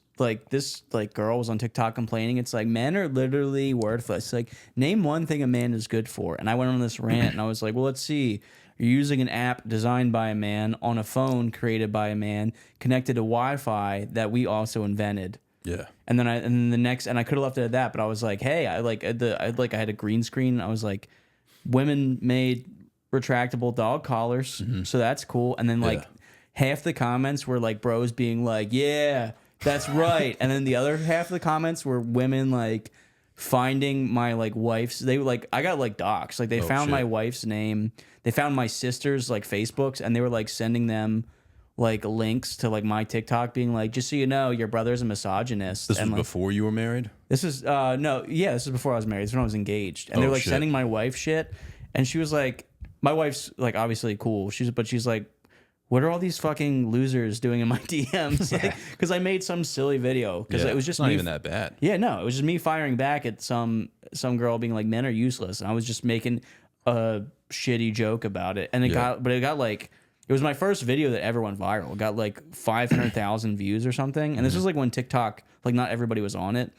girl was on TikTok complaining. It's like men are literally worthless. Like name one thing a man is good for. And I went on this rant and I was like, well, let's see. You're using an app designed by a man on a phone created by a man connected to Wi-Fi that we also invented. Yeah. And then I could have left it at that, but I was like, hey, I had a green screen. I was like, women made retractable dog collars, so that's cool. And then like half the comments were like bros being like, yeah, that's right. And then the other half of the comments were women like finding my like wife's. They were like, I got like docs. Like they found my wife's name. They found my sister's like Facebooks, and they were like sending them like links to like my TikTok, being like, just so you know, your brother's a misogynist. This was like, before you were married? This is this is before I was married. This is when I was engaged. And they're like sending my wife shit. And she was like, my wife's like obviously cool. She's like, what are all these fucking losers doing in my DMs? Like, because I made some silly video. Because it was just not even that bad. Yeah, no, it was just me firing back at some girl being like, men are useless. And I was just making a shitty joke about it. And it got like, it was my first video that ever went viral. It got like 500,000 views or something. And this was like when TikTok, like not everybody was on it.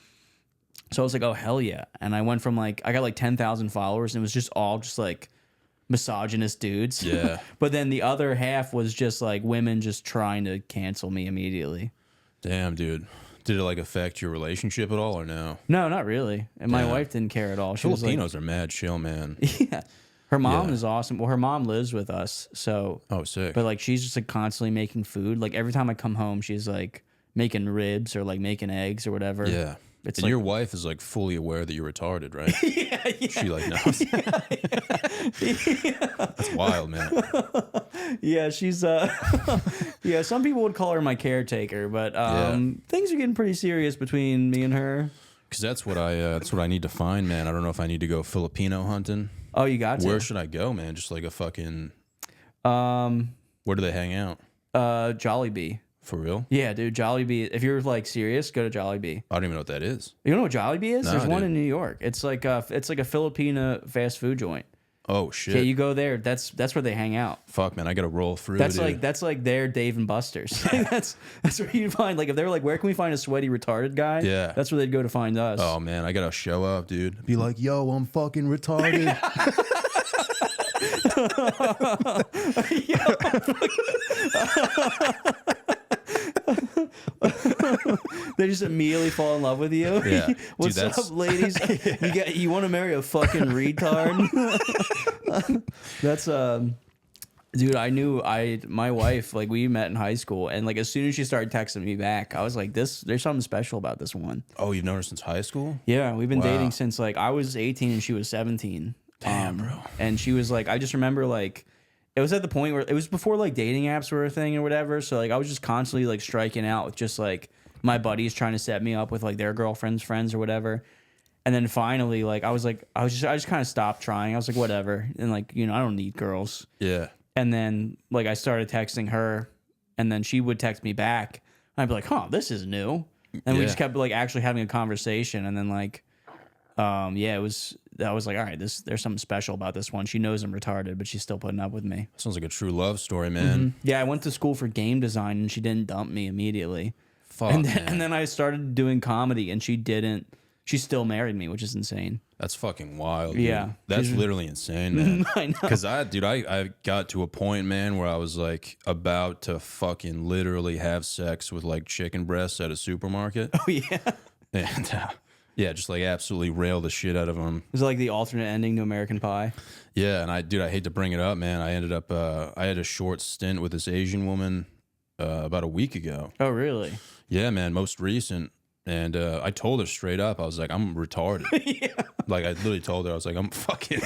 So I was like, oh, hell yeah. And I went from like, I got like 10,000 followers and it was just all just like misogynist dudes. Yeah. But then the other half was just like women just trying to cancel me immediately. Damn, dude. Did it like affect your relationship at all or no? No, not really. And my wife didn't care at all. She Filipinos are mad chill, man. Yeah. Her mom is awesome. Well, her mom lives with us, so. Oh, sick. But like, she's just like constantly making food. Like every time I come home, she's like making ribs or like making eggs or whatever. Yeah. It's and like, your wife is like fully aware that you're retarded, right? yeah. She like knows. That's wild, man. Yeah, she's yeah. Some people would call her my caretaker, but things are getting pretty serious between me and her. Because that's what I need to find, man. I don't know if I need to go Filipino hunting. Oh, you got to. Where should I go, man? Just like a fucking. Where do they hang out? Jollibee. For real? Yeah, dude. Jollibee. If you're like serious, go to Jollibee. I don't even know what that is. You know what Jollibee is? No, There's one dude. in New York. It's like a Filipino fast food joint. Oh shit. Yeah, you go there. That's where they hang out. Fuck, man, I gotta roll through. That's dude. like their Dave and Buster's. that's where you find, like, if they're like, where can we find a sweaty retarded guy? Yeah. That's where they'd go to find us. Oh man, I gotta show up, dude. Be like, yo, I'm fucking retarded. They just immediately fall in love with you. Yeah. What's Dude, up, ladies? You want to marry a fucking retard? That's dude. I knew my wife, like, we met in high school, and like as soon as she started texting me back, I was like, there's something special about this one. Oh, you've known her since high school? Yeah, we've been Wow. dating since like I was 18 and she was 17. Damn, bro. And she was like, I just remember like it was at the point where it was before like dating apps were a thing or whatever. So like I was just constantly like striking out with just like my buddies trying to set me up with like their girlfriends' friends or whatever. And then finally, like I just kind of stopped trying. I was like, whatever. And like, you know, I don't need girls. Yeah. And then like I started texting her, and then she would text me back. And I'd be like, huh, this is new. And we Yeah. just kept like actually having a conversation. And then like, yeah, I was like, all right, there's something special about this one. She knows I'm retarded, but she's still putting up with me. Sounds like a true love story, man. Yeah, I went to school for game design, and she didn't dump me immediately. Fuck, And then, man. and then I started doing comedy, and she didn't. She still married me, which is insane. That's fucking wild. Dude. Yeah. That's She's- literally insane, man. I know. Because I got to a point, man, where I was like about to fucking literally have sex with like chicken breasts at a supermarket. Oh yeah. And yeah, just like absolutely rail the shit out of them. Is it like the alternate ending to American Pie? Yeah, and I hate to bring it up, man. I ended up, I had a short stint with this Asian woman about a week ago. Oh really? Yeah, man, most recent. And I told her straight up, I was like, I'm retarded. Yeah. Like, I literally told her, I was like, I'm fucking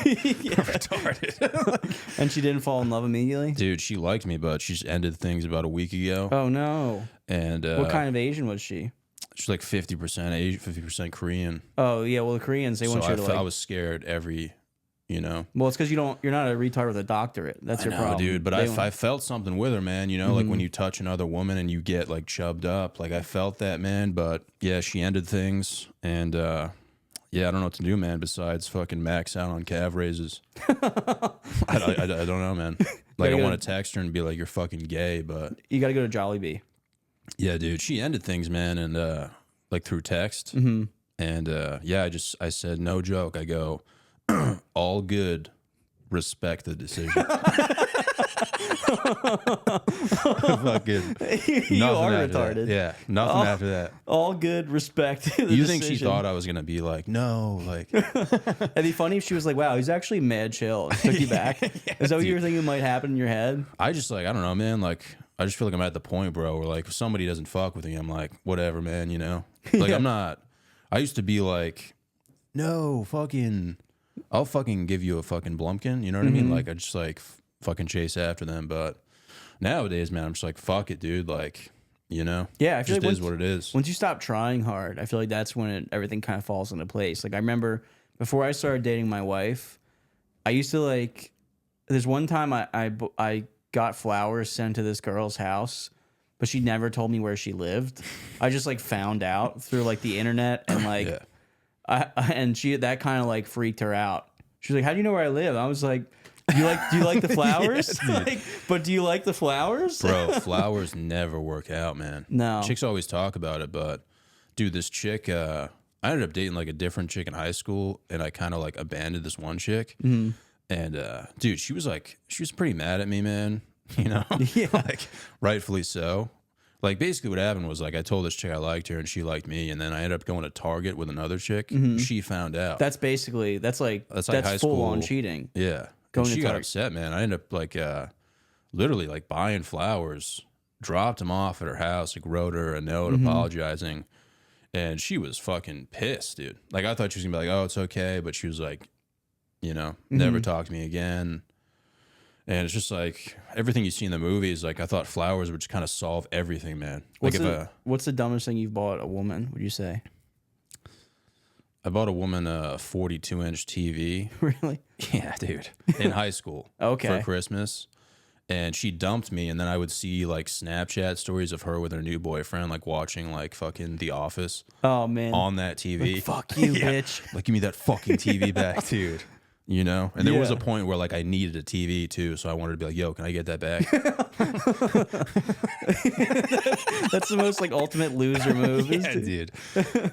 retarded. And she didn't fall in love immediately? Dude, she liked me, but she just ended things about a week ago. Oh no. And What kind of Asian was she? she's like 50% Asian, 50% Korean. Oh yeah, well the Koreans they So want you I, to I like. was scared every, you know. Well, it's because you're not a retard with a doctorate. That's I your know, problem, dude, but They I felt something with her, man. You know, like Mm-hmm. when you touch another woman and you get like chubbed up, like I felt that, man. But yeah, she ended things, and yeah, I don't know what to do, man. Besides fucking max out on calf raises. I don't know, man. Like I Gotta want to text her and be like, "You're fucking gay," but you got to go to Jollibee. yeah, dude, she ended things, man, and like through text, Mm-hmm. and yeah, I said no joke. I go, all good. Respect the decision. Fucking You nothing are after that. retarded. Yeah, nothing after that. All good, respect. The You think she decision. thought I was gonna be like, no, like, It'd be funny if she was like, "Wow, he's actually mad chill." And took you back. Is that what you were thinking might happen in your head? I just like, I don't know, man. Like, I just feel like I'm at the point, bro, where like if somebody doesn't fuck with me, I'm like, whatever, man. You know, like I'm not. I used to be like, no, fucking, I'll fucking give you a fucking Blumpkin. You know what I mean? Like I just like fucking chase after them, but nowadays, man, I'm just like, fuck it, dude. Like, you know, Yeah, I it feel just like is what it is. Once you stop trying hard, I feel like that's when everything kind of falls into place. Like I remember before I started dating my wife, I used to like. There's one time I got flowers sent to this girl's house, but she never told me where she lived. I just like found out through like the internet and like, Yeah. and that kind of like freaked her out. She was like, "How do you know where I live?" I was like, do you like the flowers? Like, but do you like the flowers? Bro, flowers never work out, man. No. Chicks always talk about it, but dude, this chick, I ended up dating like a different chick in high school, and I kind of like abandoned this one chick. Mm-hmm. And dude, she was pretty mad at me, man. You know, Yeah. like rightfully so. Like basically, what happened was like I told this chick I liked her, and she liked me, and then I ended up going to Target with another chick. She found out. That's basically that's like That's like high full on school. cheating. Yeah. Going And to she got Target. upset, man. I ended up like literally like buying flowers, dropped them off at her house, like wrote her a note apologizing. And she was fucking pissed, dude. Like I thought she was gonna be like, "Oh, it's okay," but she was like, you know, never talk to me again. And it's just like everything you see in the movies, like I thought flowers would just kind of solve everything, man. Like What's the dumbest thing you've bought a woman, would you say? I bought a woman a 42-inch TV. Really? Yeah, dude. In high school. Okay. For Christmas. And she dumped me, and then I would see like Snapchat stories of her with her new boyfriend, like watching like fucking The Office Oh man. on that TV. Fuck you, Yeah. bitch. Like, give me that fucking TV back, dude. You know? And there was Yeah. a point where like I needed a TV too, so I wanted to be like, yo, can I get that back? That's the most like ultimate loser move. Yeah, dude.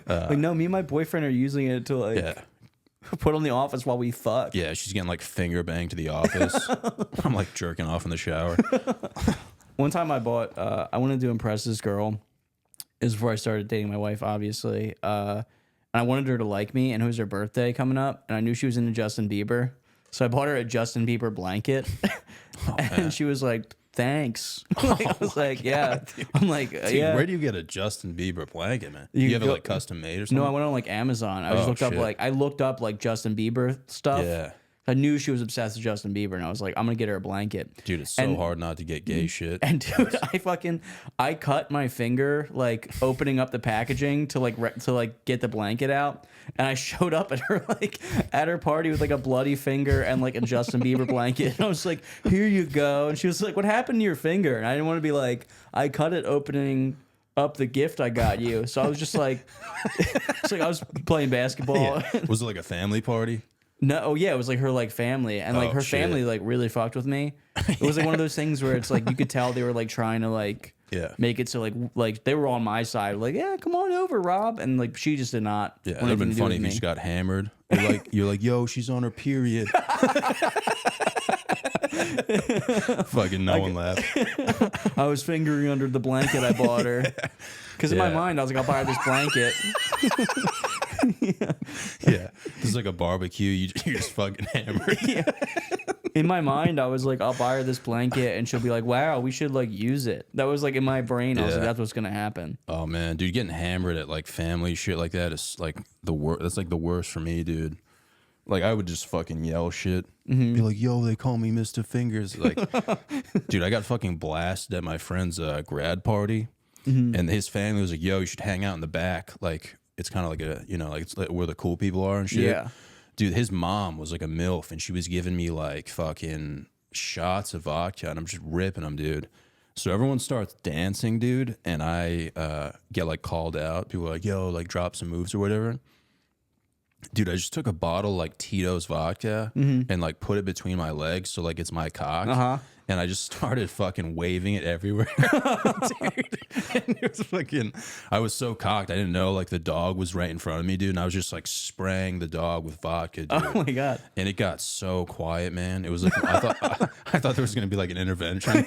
Like no, me and my boyfriend are using it to like Yeah. put on The Office while we fuck. Yeah, she's getting like finger banged to The Office. I'm like jerking off in the shower. One time I bought, I wanted to impress this girl. It was before I started dating my wife, obviously. And I wanted her to like me, and it was her birthday coming up, and I knew she was into Justin Bieber. So I bought her a Justin Bieber blanket, and she was like, thanks. Like, I was like, yeah. Dude. I'm like, Dude, yeah. where do you get a Justin Bieber blanket, man? You have it like custom made or something? No, I went on like Amazon. I just looked up like Justin Bieber stuff. Yeah. I knew she was obsessed with Justin Bieber, and I was like, I'm gonna get her a blanket. Dude, it's so hard not to get gay shit. And dude, I cut my finger like opening up the packaging to get the blanket out, and I showed up at her party with like a bloody finger and like a Justin Bieber blanket. And I was like, here you go. And she was like, what happened to your finger? And I didn't want to be like, I cut it opening up the gift I got you. So I was just like, it's like I was playing basketball. Yeah. Was it like a family party? No, oh yeah, it was like her like family, and like her family like really fucked with me. It was like one of those things where it's like you could tell they were like trying to like make it so like they were on my side, like yeah, come on over, Rob, and like she just did not. Yeah, it would have been funny if you just got hammered. You're like, yo, she's on her period. Fucking no one laughed. I was fingering under the blanket I bought her because in my mind I was like, I'll buy her this blanket. Yeah, this is like a barbecue. You're just fucking hammered. Yeah. In my mind, I was like, I'll buy her this blanket, and she'll be like, "Wow, we should like use it." That was like in my brain. I was like, "That's what's gonna happen." Oh man, dude, getting hammered at like family shit like that is like the worst. That's like the worst for me, dude. Like I would just fucking yell shit, be like, "Yo, they call me Mr. Fingers." Like, dude, I got fucking blasted at my friend's grad party, and his family was like, "Yo, you should hang out in the back." Like. It's kind of like a, like it's like where the cool people are and shit. Yeah. Dude, his mom was like a MILF, and she was giving me like fucking shots of vodka, and I'm just ripping them, dude. So everyone starts dancing, dude, and I get like called out. People are like, yo, like drop some moves or whatever. Dude, I just took a bottle like Tito's vodka and like put it between my legs so like it's my cock. And I just started fucking waving it everywhere. Dude. And it was fucking, I was so cocked. I didn't know like the dog was right in front of me, dude. And I was just like spraying the dog with vodka, dude. Oh my God. And it got so quiet, man. It was like, I thought there was going to be like an intervention.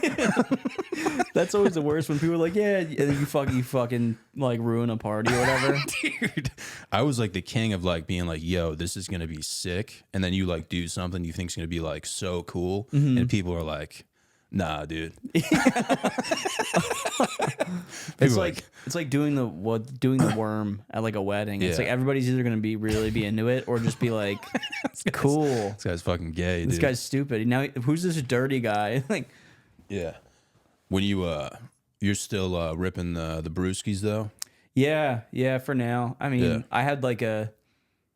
That's always the worst when people are like, yeah, and then you fucking like ruin a party or whatever. Dude, I was like the king of like being like, yo, this is going to be sick. And then you like do something you think's going to be like so cool. And people are like, nah, dude. It's like doing the worm at like a wedding. It's like everybody's either gonna be into it or just be like, cool. This guy's fucking gay, dude. This guy's stupid. Now who's this dirty guy? Like, yeah. When you're still ripping the brewskis though. Yeah. For now, I mean, I had like a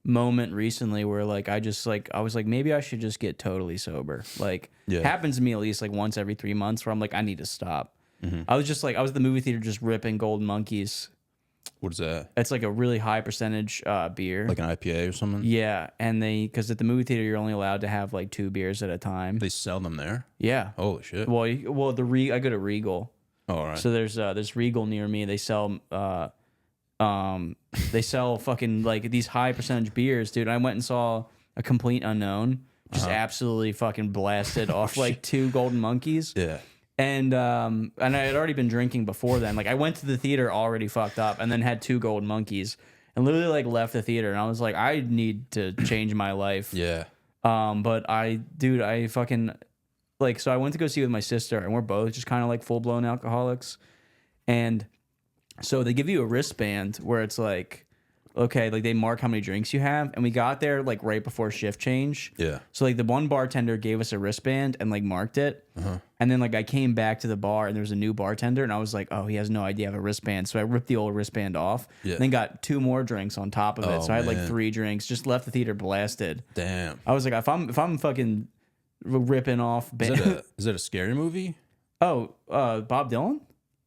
moment recently where like I was like maybe I should just get totally sober. Like happens to me at least like once every 3 months where I'm like I need to stop. I was at the movie theater just ripping Golden Monkeys. What is that? It's like a really high percentage beer, like an IPA or something. Yeah, and because at the movie theater you're only allowed to have like 2 beers at a time. They sell them there. Yeah. Holy shit. Well, I go to Regal. Oh, all right. So there's Regal near me. They sell fucking like these high percentage beers, dude. I went and saw A Complete Unknown, just absolutely fucking blasted off like 2 Golden Monkeys. Yeah. And I had already been drinking before then. Like I went to the theater already fucked up, and then had 2 Golden Monkeys, and literally like left the theater, and I was like, I need to change my life. Yeah. But I fucking like, so I went to go see with my sister, and we're both just kind of like full blown alcoholics, and so they give you a wristband where it's like, okay, like they mark how many drinks you have, and we got there like right before shift change. Yeah. So like the one bartender gave us a wristband and like marked it, and then like I came back to the bar and there was a new bartender, and I was like, oh, he has no idea I have a wristband, so I ripped the old wristband off. Yeah. And then got 2 more drinks on top of it, so I had like 3 drinks. Just left the theater blasted. Damn. I was like, if I'm fucking ripping off. Is that a scary movie? Oh, Bob Dylan.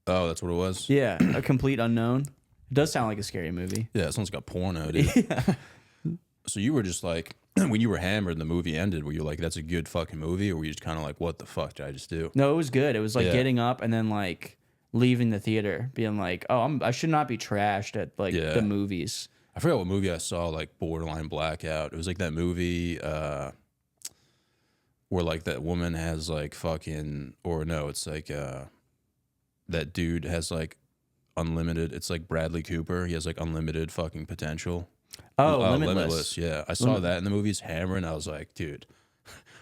Oh, that's what it was? Yeah, A Complete Unknown. It does sound like a scary movie. Yeah, it sounds like a porno, dude. Yeah. So you were just like, when you were hammered and the movie ended, were you like, that's a good fucking movie? Or were you just kind of like, what the fuck did I just do? No, it was good. It was like getting up and then like leaving the theater, being like, oh, I should not be trashed at like the movies. I forgot what movie I saw, like borderline blackout. It was like that movie where like that woman has like fucking, or no, it's like that dude has like unlimited. It's like Bradley Cooper. He has like unlimited fucking potential. Oh, Limitless. Yeah, I saw that in the movie's Hammer, and I was like, dude,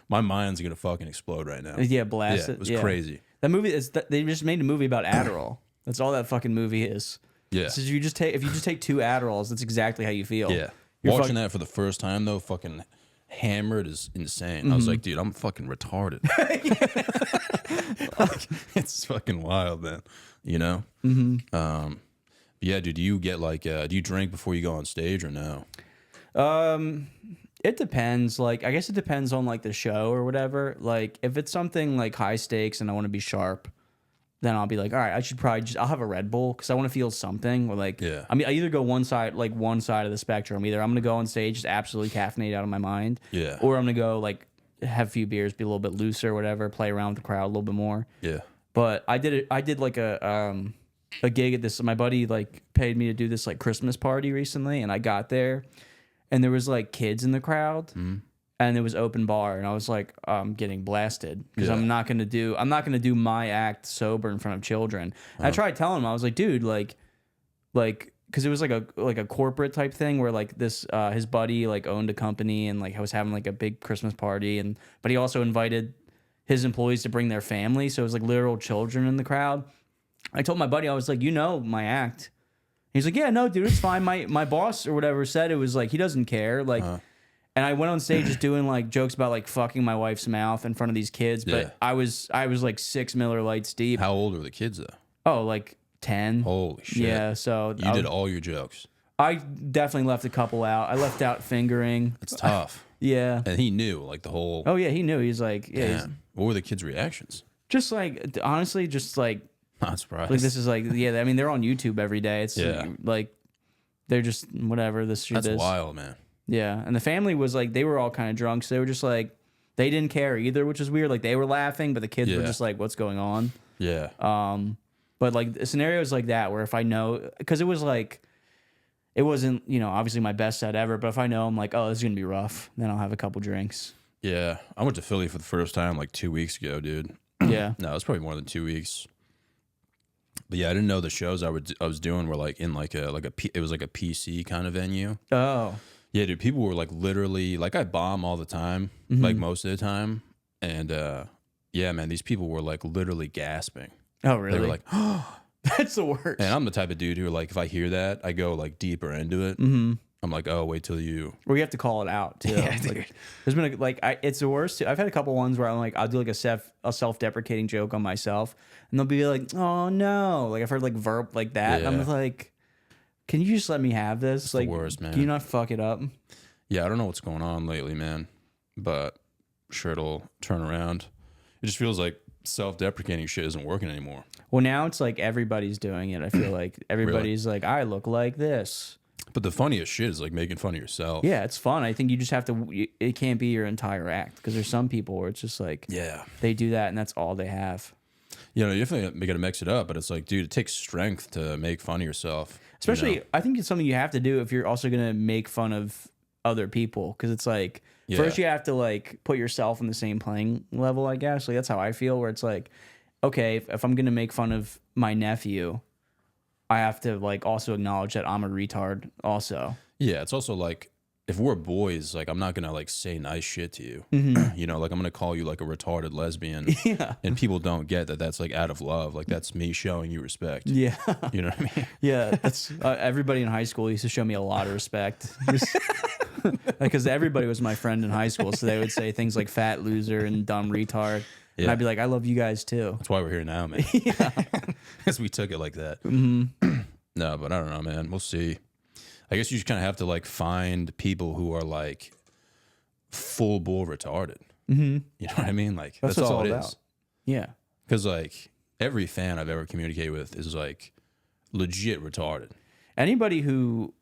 my mind's gonna fucking explode right now. Yeah, blast Yeah, it. it was crazy. That movie is. They just made a movie about Adderall. That's all that fucking movie is. Yeah. So if you just take 2 Adderalls, that's exactly how you feel. Yeah. You're Watching that for the first time though, fucking hammered is insane. I was like, dude, I'm fucking retarded. Like, it's fucking wild, man. You know? Yeah, dude, do you get like do you drink before you go on stage or no? It depends. Like, I guess it depends on like the show or whatever. Like, if it's something like high stakes and I want to be sharp, then I'll be like, all right, I should probably I'll have a Red Bull because I want to feel something. Or like, Yeah. I mean, I either go one side of the spectrum. Either I'm gonna go on stage just absolutely caffeinated out of my mind, Yeah. or I'm gonna go like have a few beers, be a little bit looser, or whatever, play around with the crowd a little bit more. Yeah. But I did like a gig at this. My buddy like paid me to do this like Christmas party recently, and I got there, and there was like kids in the crowd, and it was open bar, and I was like, I'm getting blasted because Yeah. I'm not gonna do my act sober in front of children. And I tried telling him, I was like, dude, like, because it was like a corporate type thing where like this his buddy like owned a company and like was having like a big Christmas party, but he also invited his employees to bring their family, so it was like literal children in the crowd. I told my buddy, I was like, you know my act. He's like, yeah, no, dude, it's fine. My boss or whatever said it was like he doesn't care. Like, and I went on stage just doing like jokes about like fucking my wife's mouth in front of these kids. But Yeah. I was like 6 Miller Lights deep. How old are the kids though? Oh, like 10. Holy shit. Yeah, so You did all your jokes. I definitely left a couple out. I left out fingering. It's tough. Yeah. And he knew like the whole Oh yeah, he knew. He's like, yeah, he's Damn. What were the kids' reactions? just like honestly, just like Not surprised. this is like I mean they're on YouTube every day. It's Yeah. like they're just whatever this shit That's is. wild, man. Yeah, and the family was like they were all kind of drunk, so they were just like they didn't care either, which is weird. Like they were laughing, but the kids were Yeah. just like, "What's going on?" Yeah. But like scenarios like that, where if I know, because it was like, it wasn't obviously my best set ever, but if I know I'm like, oh, this is gonna be rough, then I'll have a couple drinks. Yeah. I went to Philly for the first time like 2 weeks ago, dude. Yeah, No, it was probably more than 2 weeks. But yeah, I didn't know the shows I was doing were like in it was like a PC kind of venue. oh, Yeah, dude, people were like literally like I bomb all the time, like most of the time, and yeah, man, these people were like literally gasping. oh, really? They were like, that's the worst. and I'm the type of dude who like if I hear that, I go like deeper into it. I'm like, oh, wait till you. Or you have to call it out too. Yeah, Like, dude. there's been it's the worst. I've had a couple ones where I'm like, I'll do like a self-deprecating joke on myself, and they'll be like, oh no, like I've heard like verb like that. And I'm Yeah. like, can you just let me have this? It's like, the worst, man. Can you not fuck it up? Yeah, I don't know what's going on lately, man, but I'm sure it'll turn around. It just feels like self-deprecating shit isn't working anymore. Well, now it's like everybody's doing it. I feel like everybody's like, I look like this. But the funniest shit is like making fun of yourself. Yeah, it's fun. I think you just have to. It can't be your entire act because there's some people where it's just like Yeah. they do that and that's all they have. You know, you definitely got to mix it up, but it's like, dude, it takes strength to make fun of yourself. Especially, you know? I think it's something you have to do if you're also gonna make fun of other people because it's like Yeah. first you have to like put yourself in the same playing level. I guess like that's how I feel. Where it's like, okay, if I'm gonna make fun of my nephew, I have to like also acknowledge that I'm a retard. Also, Yeah, it's also like if we're boys, like I'm not gonna like say nice shit to you. You know, like I'm gonna call you like a retarded lesbian. yeah, And people don't get that that's like out of love. Like that's me showing you respect. yeah. You know what I mean? Yeah, that's everybody in high school used to show me a lot of respect because everybody was my friend in high school, so they would say things like "fat loser" and "dumb retard," and Yeah. I'd be like, "I love you guys too." That's why we're here now, man. Because we took it like that. No, but I don't know, man. We'll see. I guess you just kind of have to like find people who are like full bore retarded. You know what I mean? Like that's what it's all all it about. is. Yeah, Because like every fan I've ever communicated with is like legit retarded. anybody who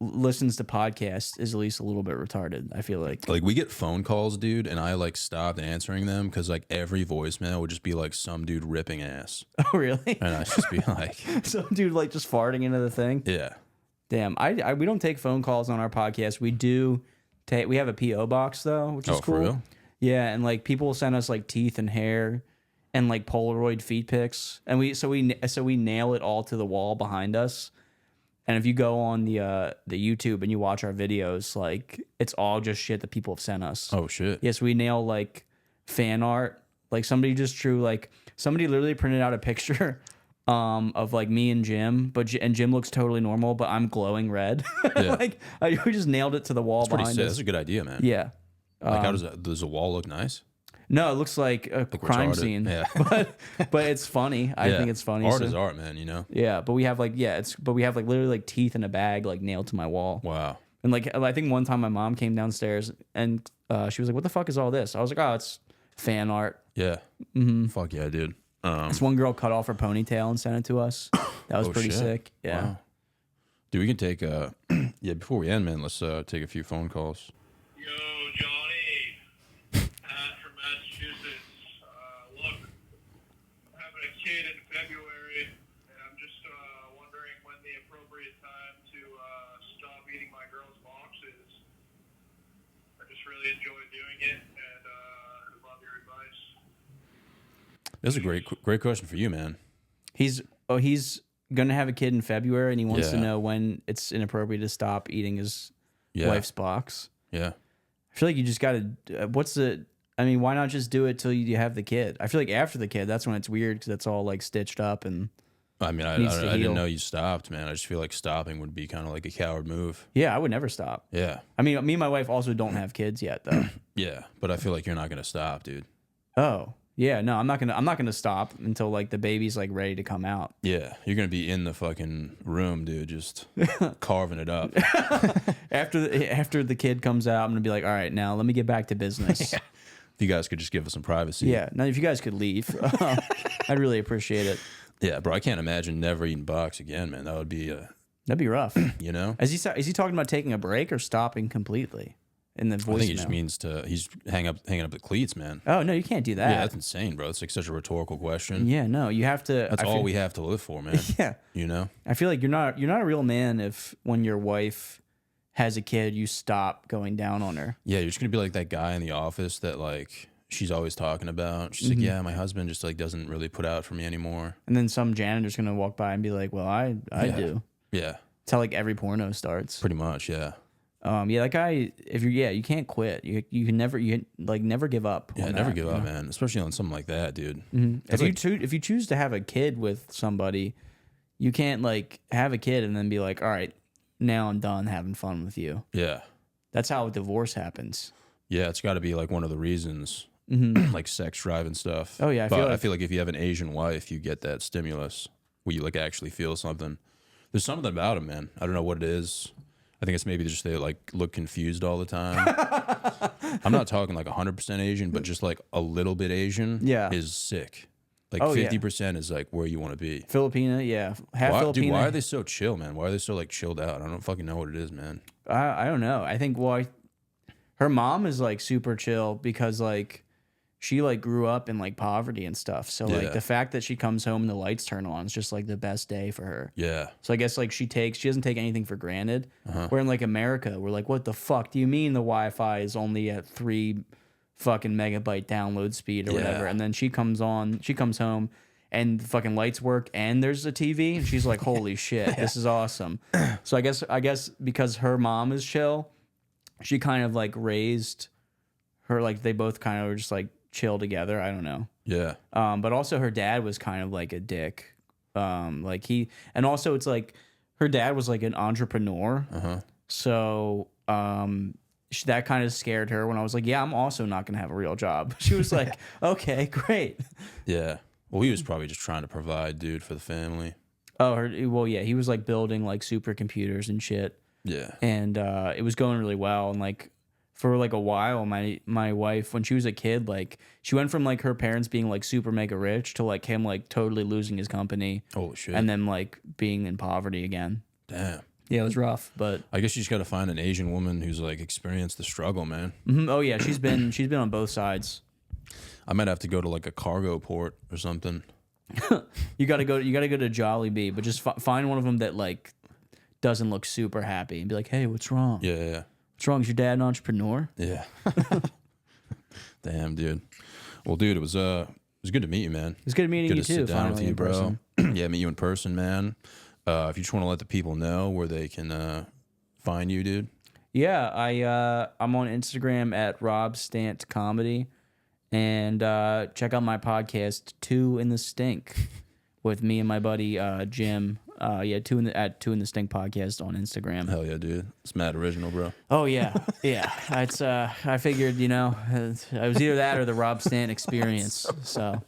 listens to podcasts is at least a little bit retarded. I feel like. Like we get phone calls, dude, and I like stopped answering them because like every voicemail would just be like some dude ripping ass, Oh, really? and I just be like, Some dude like just farting into the thing. yeah, Damn, we don't take phone calls on our podcast. We do we have a PO box though, which is cool. For real? Yeah, and like people will send us like teeth and hair and like Polaroid feet pics, and we nail it all to the wall behind us. And if you go on the YouTube and you watch our videos, like it's all just shit that people have sent us. Oh shit. Yes, we nail like fan art. Like somebody just drew like somebody literally printed out a picture of like me and Jim, and Jim looks totally normal, but I'm glowing red. Yeah. Like we just nailed it to the wall behind us. That's a good idea, man. Yeah. Like how does the wall look nice? No, it looks like a crime scene. Yeah. but it's funny. I think it's funny. Art is art, man, you know? Yeah, but we have like literally like teeth in a bag like nailed to my wall. Wow. And like I think one time my mom came downstairs and she was like, "What the fuck is all this?" I was like, "Oh, it's fan art." Yeah. Mm-hmm. Fuck yeah, dude. This one girl cut off her ponytail and sent it to us. That was pretty shit. sick. Yeah. Wow. Dude, we can take before we end, man, let's take a few phone calls. Yo, Johnny. Pat from Massachusetts. Look, I'm having a kid in February, and I'm just wondering when the appropriate time to stop eating my girl's boxes. I just really enjoy doing it, and I love your advice. That's a great question for you, man. He's gonna have a kid in February and he wants to Yeah. know when it's inappropriate to stop eating his wife's box. Yeah. I feel like you just gotta. Why not just do it till you have the kid? I feel like after the kid, that's when it's weird because it's all like stitched up and. I mean, I didn't know you stopped, man. I just feel like stopping would be kind of like a coward move. Yeah, I would never stop. Yeah. I mean, me and my wife also don't have kids yet, though. Yeah, but I feel like you're not gonna stop, dude. Oh, yeah, no, I'm not gonna stop until like the baby's like ready to come out. Yeah, you're gonna be in the fucking room, dude, just carving it up. After the kid comes out, I'm gonna be like, all right, now let me get back to business. If you guys could just give us some privacy. Yeah, now if you guys could leave, I'd really appreciate it. Yeah, bro, I can't imagine never eating box again, man. That would be That'd be rough. you know. Is he talking about taking a break or stopping completely? In the voicemail. I think it just means he's hanging up the cleats, man. Oh no, you can't do that. Yeah, that's insane, bro. It's like such a rhetorical question. Yeah, no, you have to. That's all we have to live for, man. Yeah, you know. I feel like you're not a real man if when your wife has a kid, you stop going down on her. Yeah, you're just gonna be like that guy in the office that like she's always talking about. She's like, yeah, my husband just like doesn't really put out for me anymore. And then some janitor's gonna walk by and be like, "Well, I do." Yeah, it's how like every porno starts. pretty much. Yeah. Yeah, that guy. You can't quit. You can never never give up. Yeah, on never that, give you up, know? man. Especially on something like that, dude. If you choose to have a kid with somebody, you can't like have a kid and then be like, all right, now I'm done having fun with you. Yeah. That's how a divorce happens. Yeah, it's got to be like one of the reasons, like sex drive and stuff. Oh, yeah, I feel like if you have an Asian wife, you get that stimulus where you like actually feel something. There's something about them, man. I don't know what it is. I think it's maybe just they like look confused all the time. I'm not talking like 100% Asian, but just like a little bit Asian is sick. Like 50% is like where you want to be. Filipina, yeah. Half Filipina. Dude, why are they so chill, man? Why are they so like chilled out? I don't fucking know what it is, man. I don't know. I think her mom is like super chill because like she like grew up in like poverty and stuff. So like the fact that she comes home and the lights turn on is just like the best day for her. Yeah. So I guess like she doesn't take anything for granted. Where in like America, we're like, what the fuck do you mean the Wi-Fi is only at 3 fucking megabyte download speed or whatever? And then she comes home and the fucking lights work and there's a TV and she's like, holy shit, this is awesome. So I guess because her mom is chill, she kind of like raised her, like they both kind of were just like chill together. I don't know. Yeah. But also her dad was kind of like a dick. And also it's like her dad was like an entrepreneur. So that kind of scared her when I was like, yeah, I'm also not going to have a real job. She was like, okay, great. Yeah. Well, he was probably just trying to provide, dude, for the family. Yeah, he was like building like supercomputers and shit. Yeah. And it was going really well. And like for like a while, my wife, when she was a kid, like she went from like her parents being like super mega rich to like him like totally losing his company. Holy shit. And then like being in poverty again. Damn. Yeah, it was rough, but I guess you just got to find an Asian woman who's like experienced the struggle, man. oh yeah, she's been on both sides. I might have to go to like a cargo port or something. You gotta go to Jollibee, but just find one of them that like doesn't look super happy and be like, hey, what's wrong? Yeah. What's wrong? Is your dad an entrepreneur? Yeah. Damn, dude. Well, dude, it was good to meet you, man. It's good meeting Good you to too. sit down with finally you, in bro. person. Yeah, meet you in person, man. If you just want to let the people know where they can find you, dude. Yeah, I'm on Instagram at Rob Stant Comedy, and check out my podcast Two in the Stink with me and my buddy Jim. Two in the Stink podcast on Instagram. Hell yeah, dude. It's mad original, bro. Oh yeah, yeah. It's I figured it was either that or the Rob Stant experience. So.